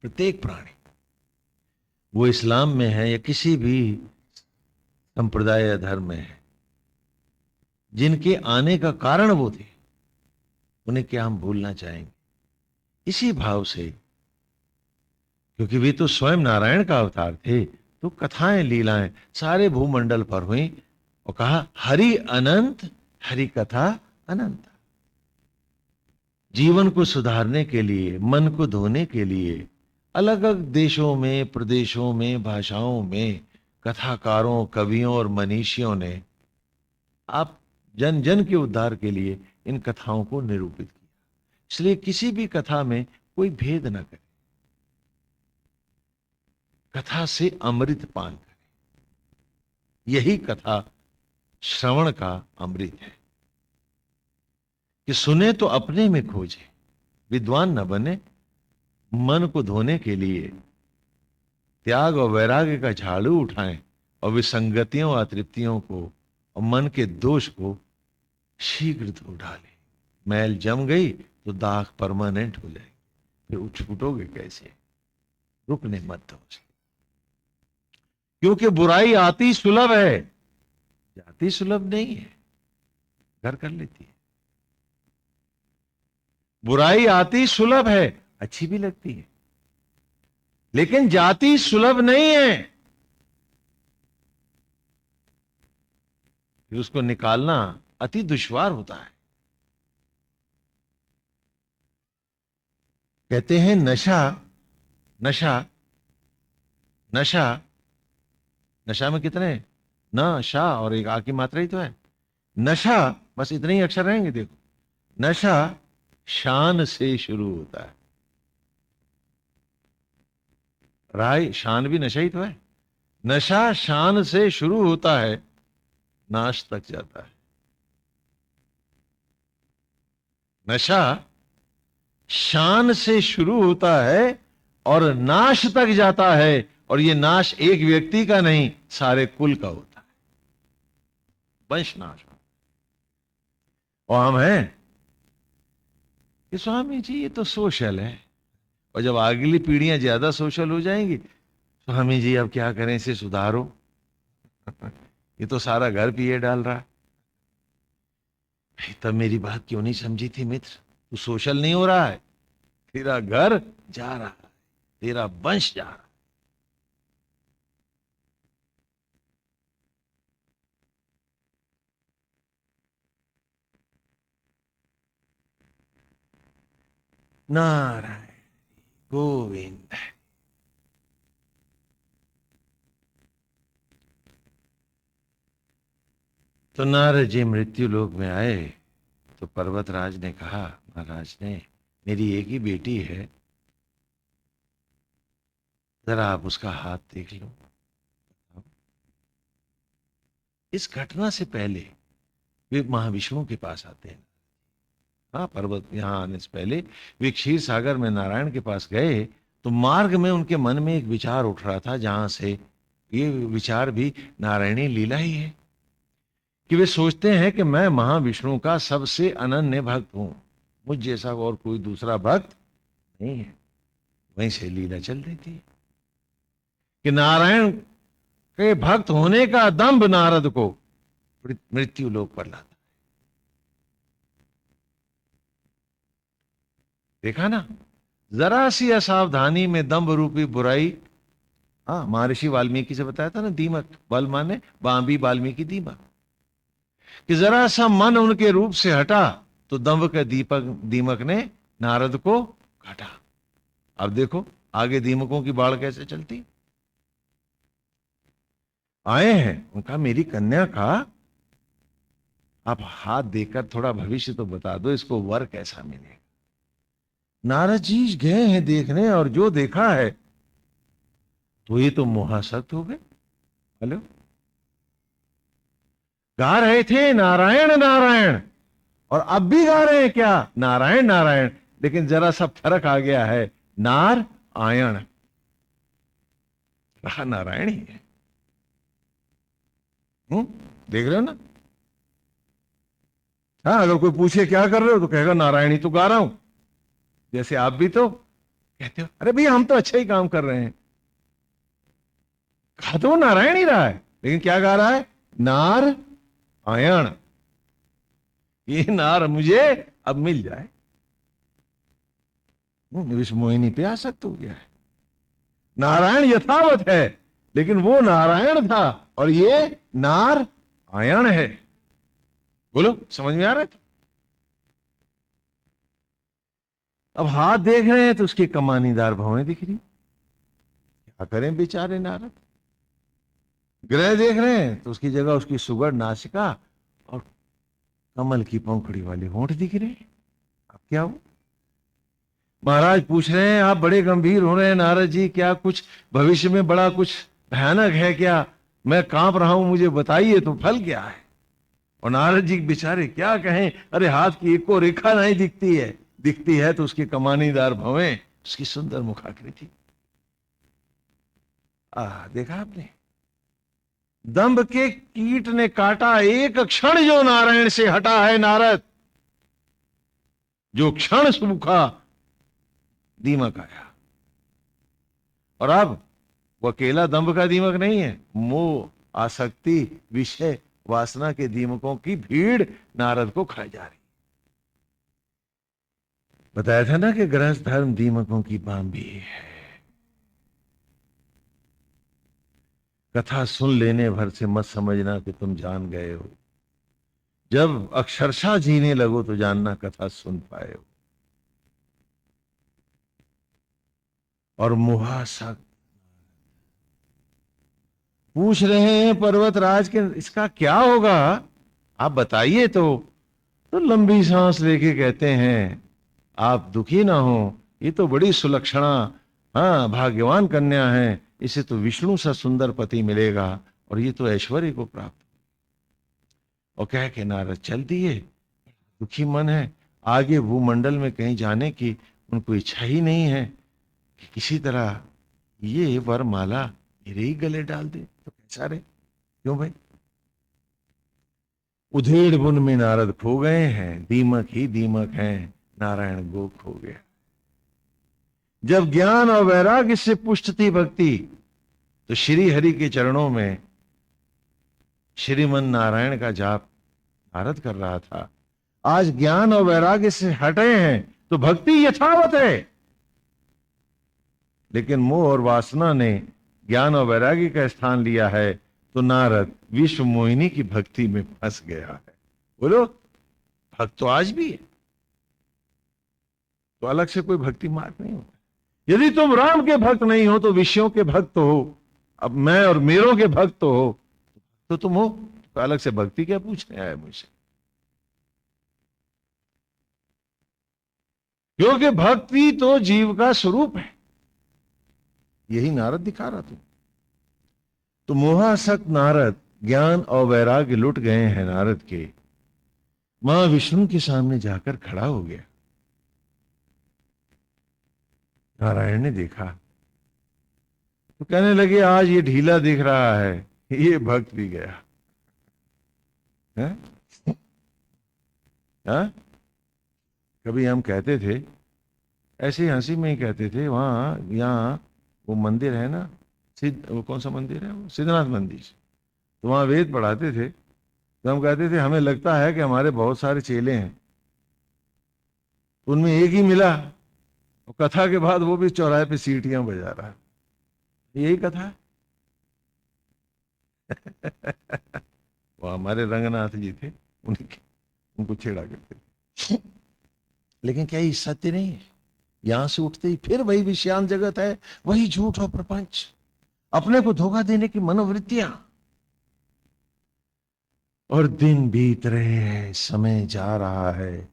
प्रत्येक प्राणी, वो इस्लाम में है या किसी भी संप्रदाय या धर्म में है, जिनके आने का कारण वो थे, उन्हें क्या हम भूलना चाहेंगे? इसी भाव से, क्योंकि वे तो स्वयं नारायण का अवतार थे, तो कथाएं लीलाएं सारे भूमंडल पर हुई और कहा हरि अनंत, हरि कथा अनंत। जीवन को सुधारने के लिए, मन को धोने के लिए अलग अलग देशों में, प्रदेशों में, भाषाओं में कथाकारों, कवियों और मनीषियों ने आप जन जन के उद्धार के लिए इन कथाओं को निरूपित किया। इसलिए किसी भी कथा में कोई भेद न करे, कथा से अमृत पान करें। यही कथा श्रवण का अमृत है कि सुने तो अपने में खोजे, विद्वान न बने, मन को धोने के लिए त्याग और वैराग्य का झाड़ू उठाएं और विसंगतियों, अतृप्तियों को और मन के दोष को शीघ्र धो डालें। मैल जम गई तो दाग परमानेंट हो जाएगी, फिर छूटोगे कैसे? रुकने मत दो, क्योंकि बुराई आती सुलभ है, जाती सुलभ नहीं है, घर कर लेती है। बुराई आती सुलभ है, अच्छी भी लगती है, लेकिन जाती सुलभ नहीं है। फिर उसको निकालना अति दुश्वार होता है। कहते हैं नशा, नशा, नशा, नशा में कितने न शा और एक आ की मात्रा ही तो है। नशा, बस इतने ही अक्षर रहेंगे। देखो, नशा शान से शुरू होता है। राय शान भी नशा ही तो है। नशा शान से शुरू होता है, नाश तक जाता है। नशा शान से शुरू होता है और नाश तक जाता है, और ये नाश एक व्यक्ति का नहीं, सारे कुल का होता है, वंश नाश। और हम हैं कि स्वामी जी ये तो सोशल है, और जब अगली पीढ़ियां ज्यादा सोशल हो जाएंगी, स्वामी जी अब क्या करें, इसे सुधारो, ये तो सारा घर पिए डाल रहा। तब मेरी बात क्यों नहीं समझी थी मित्र? तू सोशल नहीं हो रहा है, तेरा घर जा रहा है, तेरा वंश जा रहा है। नारायण गोविंद। तो नारद जी मृत्यु लोक में आए तो पर्वतराज ने कहा, महाराज ने, मेरी एक ही बेटी है, जरा आप उसका हाथ देख लो। इस घटना से पहले वे महाविष्णु के पास आते हैं। हाँ, पर्वत यहां आने से पहले वे क्षीर सागर में नारायण के पास गए, तो मार्ग में उनके मन में एक विचार उठ रहा था, जहां से ये विचार भी नारायणी लीला ही है, कि वे सोचते हैं कि मैं महाविष्णु का सबसे अनन्य भक्त हूं, मुझ जैसा और कोई दूसरा भक्त नहीं है। वहीं से लीला चल रही थी कि नारायण के भक्त होने का दंभ नारद को मृत्यु लोक पर लाता। देखा ना, जरा सी असावधानी में दंभ रूपी बुराई। हाँ, महर्षि वाल्मीकि से बताया था ना, दीमक, बल माने बांबी वाल्मीकि दीमक, कि जरा सा मन उनके रूप से हटा तो दंभ के दीमक ने नारद को काटा। अब देखो आगे दीमकों की बाढ़ कैसे चलती। आए हैं, उनका मेरी कन्या का आप हाथ देकर थोड़ा भविष्य तो बता दो, इसको वर कैसा मिलेगा। नारद जी गए हैं देखने, और जो देखा है तो ये तो मोहासक्त हो गए। हेलो, गा रहे थे नारायण नारायण, और अब भी गा रहे हैं क्या, नारायण नारायण, लेकिन जरा सा फर्क आ गया है, नार आयण, रहा नारायण ही है। देख रहे हो ना। हाँ, अगर कोई पूछे क्या कर रहे हो तो कहेगा नारायण ही तो गा रहा हूं। जैसे आप भी तो कहते हो अरे भैया हम तो अच्छा ही काम कर रहे हैं, गा तो वो नारायण ही रहा है, लेकिन क्या गा रहा है, नार आयण, ये नार मुझे अब मिल जाए। विष मोहिनी पे आसक्त हो गया है। नारायण यथावत है, लेकिन वो नारायण था और ये नार आयण है। बोलो, समझ में आ रहा है? अब हाथ देख रहे हैं तो उसकी कमानीदार भवें दिख रही, क्या करें बेचारे नारद। ग्रह देख रहे हैं तो उसकी जगह उसकी सुगढ़ नासिका और कमल की पंखुड़ी वाले होंठ दिख रहे हैं। अब क्या हो? महाराज पूछ रहे हैं, आप बड़े गंभीर हो रहे हैं नारद जी, क्या कुछ भविष्य में बड़ा कुछ भयानक है क्या? मैं कांप रहा हूं, मुझे बताइए तो फल क्या है? और नारद जी बेचारे क्या कहें, अरे हाथ की एक को रेखा नहीं दिखती है, दिखती है तो उसकी कमानीदार भवें, उसकी सुंदर मुखाकृति। देखा आपने, दंभ के कीट ने काटा एक क्षण जो नारायण से हटा है नारद, जो क्षण सूखा दीमक आया। और अब वो अकेला दंभ का दीमक नहीं है, मोह, आसक्ति, विषय, वासना के दीमकों की भीड़ नारद को खा जा रही। बताया था ना कि गृहस्थ धर्म दीमकों की बांबी है। कथा सुन लेने भर से मत समझना कि तुम जान गए हो, जब अक्षरशः जीने लगो तो जानना कथा सुन पाए हो। और मुहासक्त पूछ रहे हैं पर्वतराज के इसका क्या होगा, आप बताइए। तो लंबी सांस लेके कहते हैं, आप दुखी ना हो, ये तो बड़ी सुलक्षणा, हाँ भाग्यवान कन्या है, इसे तो विष्णु सा सुंदर पति मिलेगा और ये तो ऐश्वर्य को प्राप्त। और कह के नारद चल दिए। दुखी मन है, आगे भूमंडल में कहीं जाने की उनको इच्छा ही नहीं है कि किसी तरह ये वरमाला मेरे ही गले डाल दे तो कैसा रहे। क्यों भाई? उधेड़ बुन में नारद खो गए हैं, दीमक ही दीमक हैं, नारायण गोख हो गया। जब ज्ञान और वैराग्य से पुष्ट थी भक्ति, तो श्री हरि के चरणों में श्रीमन नारायण का जाप नारद कर रहा था। आज ज्ञान और वैराग्य से हटे हैं तो भक्ति यथावत है, लेकिन मोह और वासना ने ज्ञान और वैराग्य का स्थान लिया है, तो नारद विश्व मोहिनी की भक्ति में फंस गया है। बोलो, भक्त तो आज भी है, तो अलग से कोई भक्ति मार्ग नहीं होता। यदि तुम राम के भक्त नहीं हो तो विषयों के भक्त हो, अब मैं और मेरों के भक्त तो हो, तो तुम हो, तो अलग से भक्ति क्या पूछने आए मुझसे? क्योंकि भक्ति तो जीव का स्वरूप है, यही नारद दिखा रहा था। तो मोहासक्त नारद ज्ञान और वैराग्य लुट गए हैं नारद के, मां विष्णु के सामने जाकर खड़ा हो गया। नारायण ने देखा तो कहने लगे, आज ये ढीला दिख रहा है, ये भक्त भी गया है? हा? कभी हम कहते थे, ऐसे हंसी में ही कहते थे, वहां यहाँ वो मंदिर है ना, वो कौन सा मंदिर है, वो सिद्धनाथ मंदिर, तो वहां वेद पढ़ाते थे, तो हम कहते थे हमें लगता है कि हमारे बहुत सारे चेले हैं, उनमें एक ही मिला, और कथा के बाद वो भी चौराहे पे सीटियां बजा रहा है। यही कथा है। वो हमारे रंगनाथ जी थे, उनको छेड़ा करते थे। लेकिन क्या ये सत्य नहीं है? यहां से उठते ही फिर वही विषयान जगत है, वही झूठ और प्रपंच, अपने को धोखा देने की मनोवृत्तियां। और दिन बीत रहे हैं, समय जा रहा है,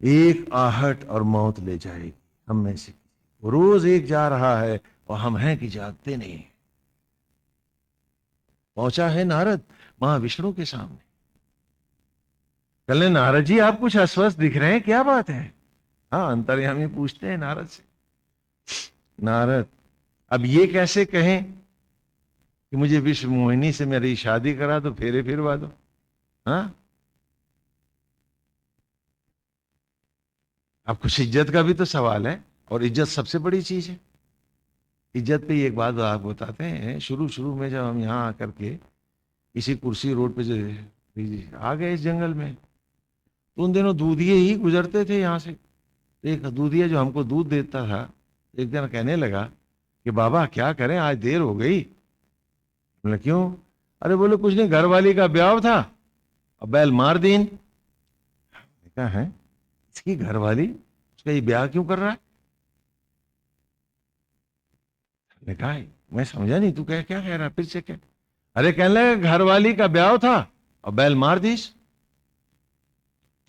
एक आहट और मौत ले जाएगी हम में से। रोज एक जा रहा है और हम हैं कि जागते नहीं। पहुंचा है नारद महाविष्णु के सामने। कहने नारद जी आप कुछ अस्वस्थ दिख रहे हैं, क्या बात है? हाँ, अंतर्यामी पूछते हैं नारद से। नारद अब ये कैसे कहें कि मुझे विश्व मोहिनी से मेरी शादी करा दो, फेरे फिरवा दो? हाँ, अब कुछ इज्जत का भी तो सवाल है, और इज्जत सबसे बड़ी चीज है। इज्जत पे एक बात आप बताते हैं, शुरू शुरू में जब हम यहाँ आकर के इसी कुर्सी रोड पे जो आ गए इस जंगल में, तो उन दिनों दूधिये ही गुजरते थे यहाँ से। एक दूधिया जो हमको दूध देता था, एक दिन कहने लगा कि बाबा क्या करें, आज देर हो गई। बोले क्यों? अरे बोले कुछ नहीं, घरवाली का ब्याह था और बैल मार दीन। कहा है इसकी घरवाली, उसका ये ब्याह क्यों कर रहा है? ने कहा मैं समझा नहीं, तू क्या क्या कह रहा, फिर से क्या? अरे कहने लगा घरवाली का ब्याह था और बैल मार दीस।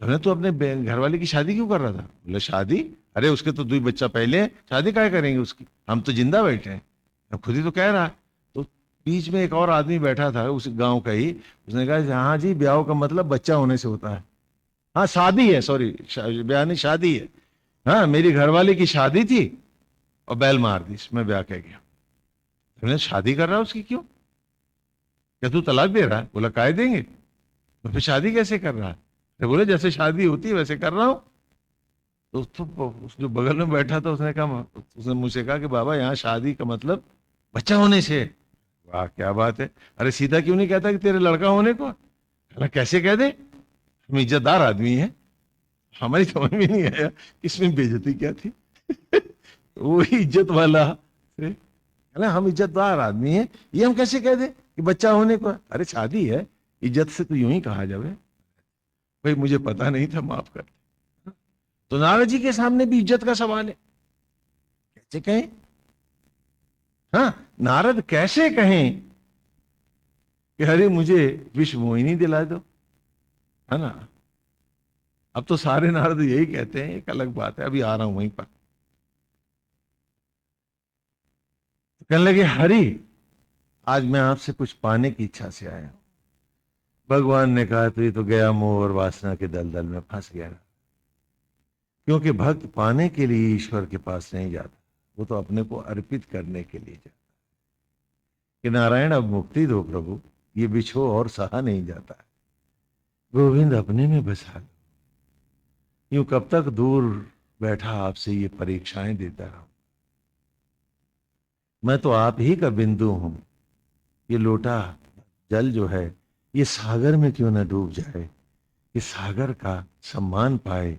तू अपने घरवाली की शादी क्यों कर रहा था? बोले शादी, अरे उसके तो 2 बच्चा पहले है, शादी क्या करेंगे उसकी, हम तो जिंदा बैठे हैं। अब खुद ही तो कह रहा है। तो बीच में एक और आदमी बैठा था उस गांव का ही, उसने कहा हाँ जी, ब्याह का मतलब बच्चा होने से होता है। हाँ शादी है, सॉरी ब्याह नहीं शादी है। हाँ मेरी घरवाली की शादी थी और बैल मार दी, मैं ब्याह कह गया। तो शादी कर रहा है उसकी, क्यों? क्या तू तलाक दे रहा है? बोला काय देंगे, तो फिर शादी कैसे कर रहा है? तो बोले जैसे शादी होती है वैसे कर रहा हूं। तो उस जो बगल में बैठा था उसने कहा, उसने मुझसे कहा कि बाबा यहाँ शादी का मतलब बच्चा होने से। वाह क्या बात है, अरे सीधा क्यों नहीं कहता कि तेरे लड़का होने को? कैसे कह दे, हम इज्जतदार आदमी है, हमारी समझ में नहीं आया इसमें बेइज्जती क्या थी। वो इज्जत वाला, हम इज्जतदार आदमी है, ये हम कैसे कह दे कि बच्चा होने को? अरे शादी है, इज्जत से तो यूं ही कहा जावे। भाई मुझे पता नहीं था, माफ कर। तो नारद जी के सामने भी इज्जत का सवाल है, कैसे कहें? हाँ नारद कैसे कहें कि अरे मुझे विश्व मोहिनी दिला दो, है ना? अब तो सारे नारद यही कहते हैं, एक अलग बात है, अभी आ रहा हूं वहीं पर। तो कहने लगे हरि आज मैं आपसे कुछ पाने की इच्छा से आया हूं। भगवान ने कहा तो ये तो गया मोह और वासना के दलदल में फंस गया, क्योंकि भक्त पाने के लिए ईश्वर के पास नहीं जाता, वो तो अपने को अर्पित करने के लिए जाता कि नारायण अब मुक्ति दो प्रभु, ये बिछो और सहा नहीं जाता है, गोविंद अपने में बसा लो। यूं कब तक दूर बैठा आपसे ये परीक्षाएं देता रहूं? मैं तो आप ही का बिंदु हूं, ये लोटा जल जो है ये सागर में क्यों ना डूब जाए, ये सागर का सम्मान पाए,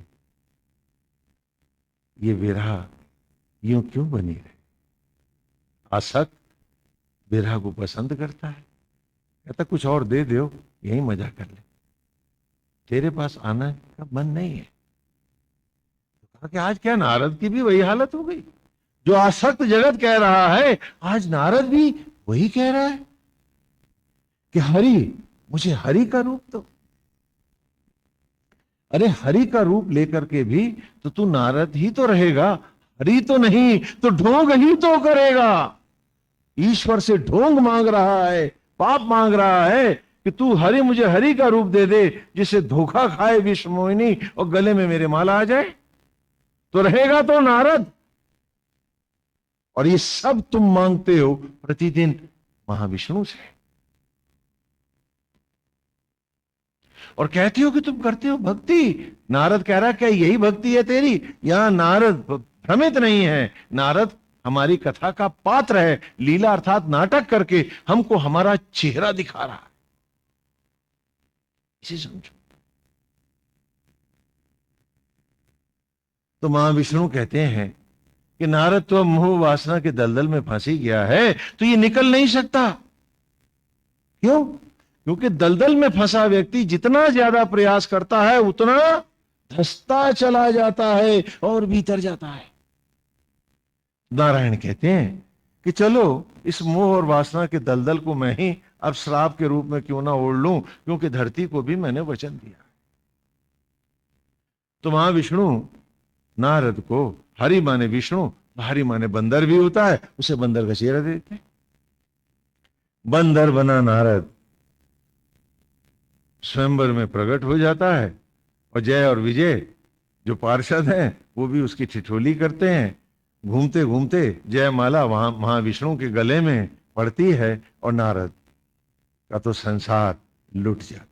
ये विरह यूं क्यों बनी रहे? आसक्त विरह को पसंद करता है, कहता कुछ और दे दो, यही मजा कर ले, तेरे पास आना का मन नहीं है। तो कहा कि आज क्या नारद की भी वही हालत हो गई, जो आसक्त जगत कह रहा है आज नारद भी वही कह रहा है कि हरि मुझे हरि का रूप दो। अरे हरि का रूप लेकर के भी तो तू नारद ही तो रहेगा, हरि तो नहीं, तो ढोंग ही तो करेगा। ईश्वर से ढोंग मांग रहा है, पाप मांग रहा है कि तू हरि मुझे हरि का रूप दे दे, जिसे धोखा खाए विश्व मोहिनी और गले में मेरे माला आ जाए, तो रहेगा तो नारद। और ये सब तुम मांगते हो प्रतिदिन महाविष्णु से, और कहते हो कि तुम करते हो भक्ति। नारद कह रहा क्या यही भक्ति है तेरी? यहां नारद भ्रमित नहीं है, नारद हमारी कथा का पात्र है, लीला अर्थात नाटक करके हमको हमारा चेहरा दिखा रहा है, इसे समझो। तो महाविष्णु कहते हैं कि नारद तो मोह वासना के दलदल में फंसी गया है, तो ये निकल नहीं सकता। क्यों? क्योंकि दलदल में फंसा व्यक्ति जितना ज्यादा प्रयास करता है उतना धंसता चला जाता है और भीतर जाता है। नारायण कहते हैं कि चलो इस मोह और वासना के दलदल को मैं ही अब श्राप के रूप में क्यों ना ओढ़ लूं, क्योंकि धरती को भी मैंने वचन दिया। तो महाविष्णु नारद को, हरि माने विष्णु, हरि माने बंदर भी होता है, उसे बंदर का चेहरा देते हैं। बंदर बना नारद स्वयंवर में प्रकट हो जाता है, और जय और विजय जो पार्षद हैं वो भी उसकी ठिठोली करते हैं। घूमते घूमते जयमाला वहां महाविष्णु के गले में पड़ती है, और नारद का तो संसार लुट जाता है।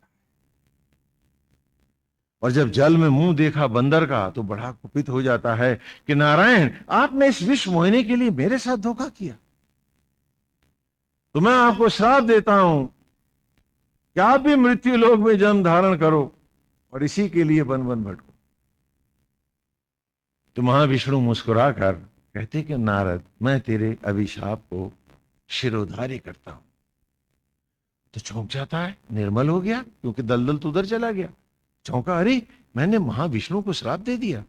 और जब जल में मुंह देखा बंदर का तो बड़ा कुपित हो जाता है कि नारायण, आपने इस विश्व मोहिनी के लिए मेरे साथ धोखा किया, तो मैं आपको श्राप देता हूं कि आप भी मृत्यु लोक में जन्म धारण करो और इसी के लिए वन वन भटको। तो महाविष्णु मुस्कुरा कर कहते कि नारद, मैं तेरे अभिशाप को शिरोधार्य करता हूं। तो चौंक जाता है, निर्मल हो गया, क्योंकि दलदल तो उधर चला गया। चौंका, अरे मैंने महाविष्णु को श्राप दे दिया।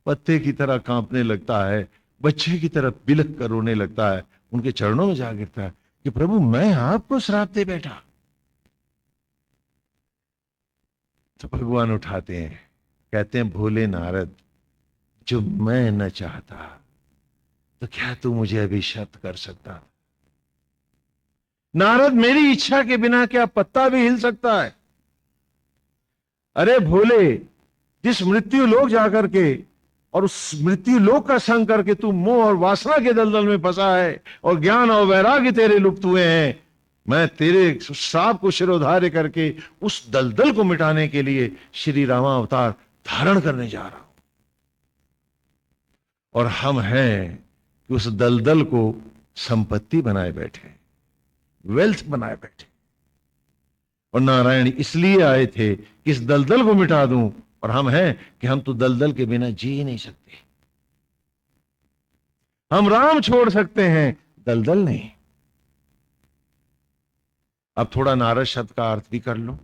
पत्ते की तरह कांपने लगता है, बच्चे की तरह बिलख कर रोने लगता है, उनके चरणों में जा गिरता है कि प्रभु मैं आपको श्राप दे बैठा। तो भगवान उठाते हैं, कहते हैं भोले नारद, जो मैं न चाहता तो क्या तू मुझे अभिशप्त कर सकता? नारद, मेरी इच्छा के बिना क्या पत्ता भी हिल सकता है? अरे भोले, जिस मृत्यु लोक जाकर के और उस मृत्यु लोक का संग करके तू मोह और वासना के दलदल में फंसा है और ज्ञान और वैराग्य तेरे लुप्त हुए हैं, मैं तेरे श्राप को शिरोधार्य करके उस दलदल को मिटाने के लिए श्री रामा अवतार धारण करने जा रहा हूं। और हम हैं कि उस दलदल को संपत्ति बनाए बैठे, वेल्थ बनाए बैठे। और नारायण इसलिए आए थे कि इस दलदल को मिटा दूं, और हम हैं कि हम तो दलदल के बिना जी ही नहीं सकते। हम राम छोड़ सकते हैं, दलदल नहीं। अब थोड़ा नारद शब्द का अर्थ भी कर लो,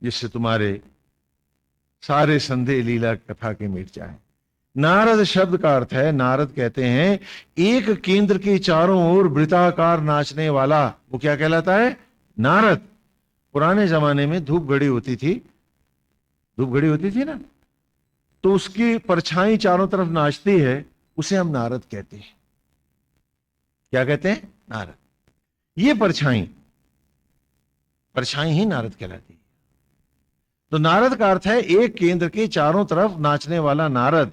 जिससे तुम्हारे सारे संदेह लीला कथा के मिट जाए। नारद शब्द का अर्थ है, नारद कहते हैं एक केंद्र के चारों ओर वृत्ताकार नाचने वाला। वो क्या कहलाता है? नारद। पुराने जमाने में धूप घड़ी होती थी, धूप घड़ी होती थी ना, तो उसकी परछाई चारों तरफ नाचती है, उसे हम नारद कहते हैं। क्या कहते हैं? नारद। ये परछाई ही नारद कहलाती है। तो नारद का अर्थ है एक केंद्र के चारों तरफ नाचने वाला नारद।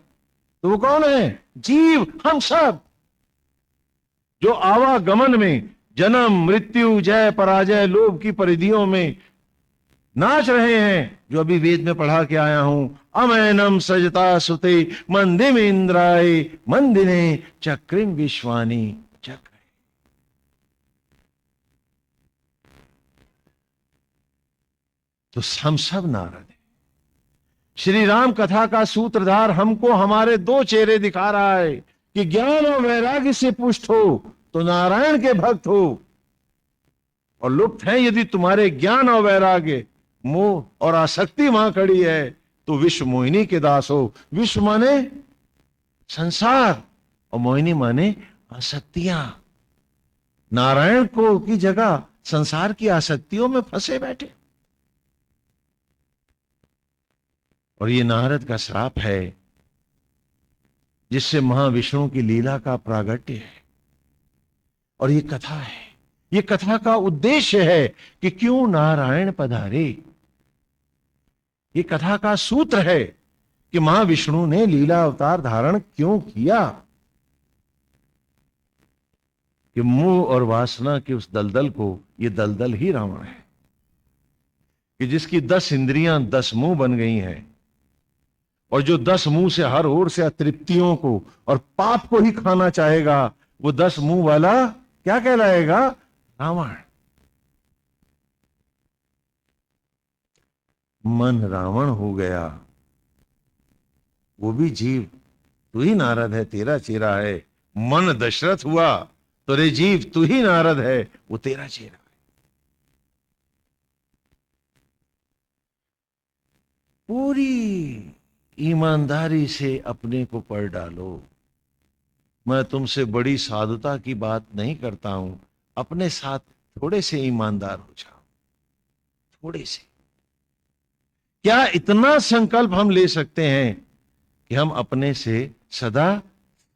तो वो कौन है? जीव, हम सब, जो आवागमन में जन्म मृत्यु जय पराजय लोभ की परिधियों में नाच रहे हैं, जो अभी वेद में पढ़ा के आया हूं, अमैनम सजता सुते मंदिम इंद्राय मंदिने चक्रिम विश्वानी चक्र। तो हम सब नारद हैं। श्री राम कथा का सूत्रधार हमको हमारे दो चेहरे दिखा रहा है कि ज्ञान और वैराग्य से पुष्ट हो तो नारायण के भक्त हो, और लुप्त है यदि तुम्हारे ज्ञान और वैराग्य, मोह और आसक्ति वहां खड़ी है तो विश्व मोहिनी के दास हो। विश्व माने संसार और मोहिनी माने आसक्तियां। नारायण को की जगह संसार की आसक्तियों में फंसे बैठे। और ये नारद का श्राप है, जिससे महाविष्णु की लीला का प्रागट्य है। और ये कथा है, ये कथा का उद्देश्य है कि क्यों नारायण पधारे। ये कथा का सूत्र है कि महाविष्णु ने लीला अवतार धारण क्यों किया, कि मोह और वासना के उस दलदल को, ये दलदल ही रावण है कि जिसकी 10 इंद्रियां 10 मुंह बन गई हैं, और जो 10 मुंह से हर ओर से अतृप्तियों को और पाप को ही खाना चाहेगा, वो 10 मुंह वाला क्या कहलाएगा? रावण। मन रावण हो गया, वो भी जीव। तू ही नारद है, तेरा चेहरा है। मन दशरथ हुआ तो रे जीव तू ही नारद है, वो तेरा चेहरा है। पूरी ईमानदारी से अपने को पढ़ डालो। मैं तुमसे बड़ी साधुता की बात नहीं करता हूं, अपने साथ थोड़े से ईमानदार हो जाओ, थोड़े से। क्या इतना संकल्प हम ले सकते हैं कि हम अपने से सदा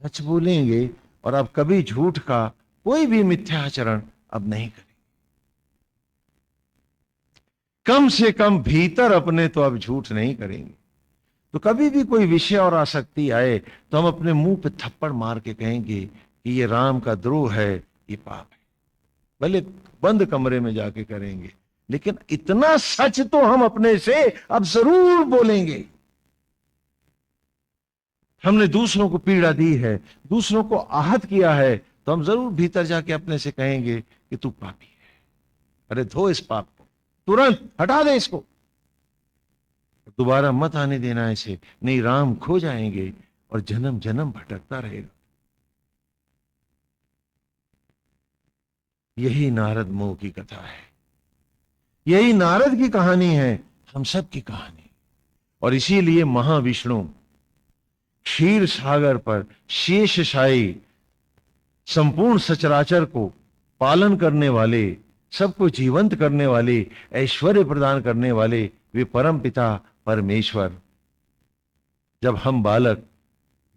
सच बोलेंगे और अब कभी झूठ का कोई भी मिथ्याचरण अब नहीं करेंगे। कम से कम भीतर अपने तो अब झूठ नहीं करेंगे। तो कभी भी कोई विषय और आसक्ति आए तो हम अपने मुंह पे थप्पड़ मार के कहेंगे कि ये राम का द्रोह है, ये पाप है। भले बंद कमरे में जाके करेंगे, लेकिन इतना सच तो हम अपने से अब जरूर बोलेंगे। हमने दूसरों को पीड़ा दी है, दूसरों को आहत किया है, तो हम जरूर भीतर जाके अपने से कहेंगे कि तू पापी है, अरे धो इस पाप को, तुरंत हटा दे इसको, दोबारा मत आने देना इसे, नहीं राम खो जाएंगे और जन्म जन्म भटकता रहेगा। यही नारद मोह की कथा है, यही नारद की कहानी है, हम सब की कहानी। और इसीलिए महाविष्णु क्षीर सागर पर शेषशायी संपूर्ण सचराचर को पालन करने वाले, सबको जीवंत करने वाले, ऐश्वर्य प्रदान करने वाले वे परम पिता परमेश्वर। जब हम बालक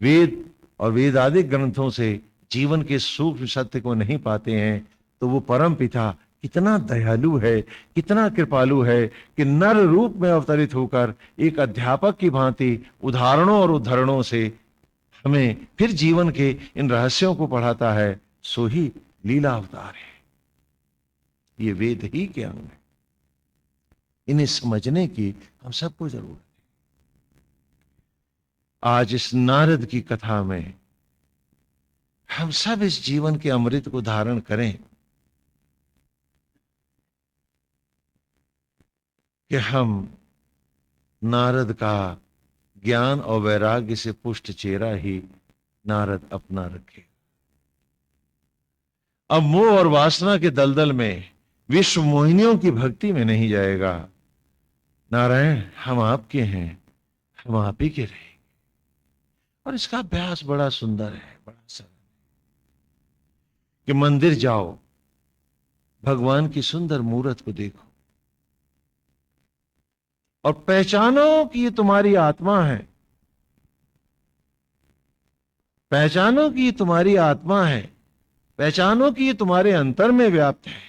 वेद और वेदादिक ग्रंथों से जीवन के सूक्ष्म सत्य को नहीं पाते हैं, तो वो परम पिता कितना दयालु है, कितना कृपालु है कि नर रूप में अवतरित होकर एक अध्यापक की भांति उदाहरणों और उद्धरणों से हमें फिर जीवन के इन रहस्यों को पढ़ाता है। सो ही लीला अवतार है, ये वेद ही के अंग है। इन्हें समझने की हम सबको जरूरत है। आज इस नारद की कथा में हम सब इस जीवन के अमृत को धारण करें कि हम नारद का ज्ञान और वैराग्य से पुष्ट चेहरा ही नारद अपना रखे। अब मोह और वासना के दलदल में विश्व मोहिनियों की भक्ति में नहीं जाएगा। नारायण हम आपके हैं, हम आप ही के रहेंगे। और इसका अभ्यास बड़ा सुंदर है, बड़ा सरल है कि मंदिर जाओ, भगवान की सुंदर मूर्त को देखो और पहचानो कि ये तुम्हारी आत्मा है, पहचानो कि ये तुम्हारी आत्मा है, पहचानो कि ये तुम्हारे अंतर में व्याप्त है।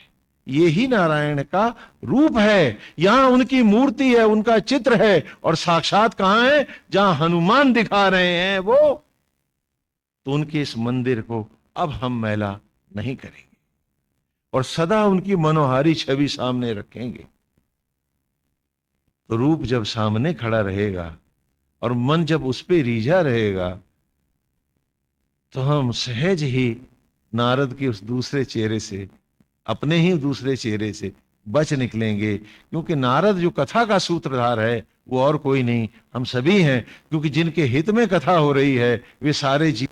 ये ही नारायण का रूप है। यहां उनकी मूर्ति है, उनका चित्र है, और साक्षात कहां है? जहां हनुमान दिखा रहे हैं वो। तो उनके इस मंदिर को अब हम मैला नहीं करेंगे और सदा उनकी मनोहारी छवि सामने रखेंगे। तो रूप जब सामने खड़ा रहेगा और मन जब उस पे रीझा रहेगा, तो हम सहज ही नारद के उस दूसरे चेहरे से, अपने ही दूसरे चेहरे से बच निकलेंगे। क्योंकि नारद जो कथा का सूत्रधार है वो और कोई नहीं, हम सभी हैं। क्योंकि जिनके हित में कथा हो रही है वे सारे जीव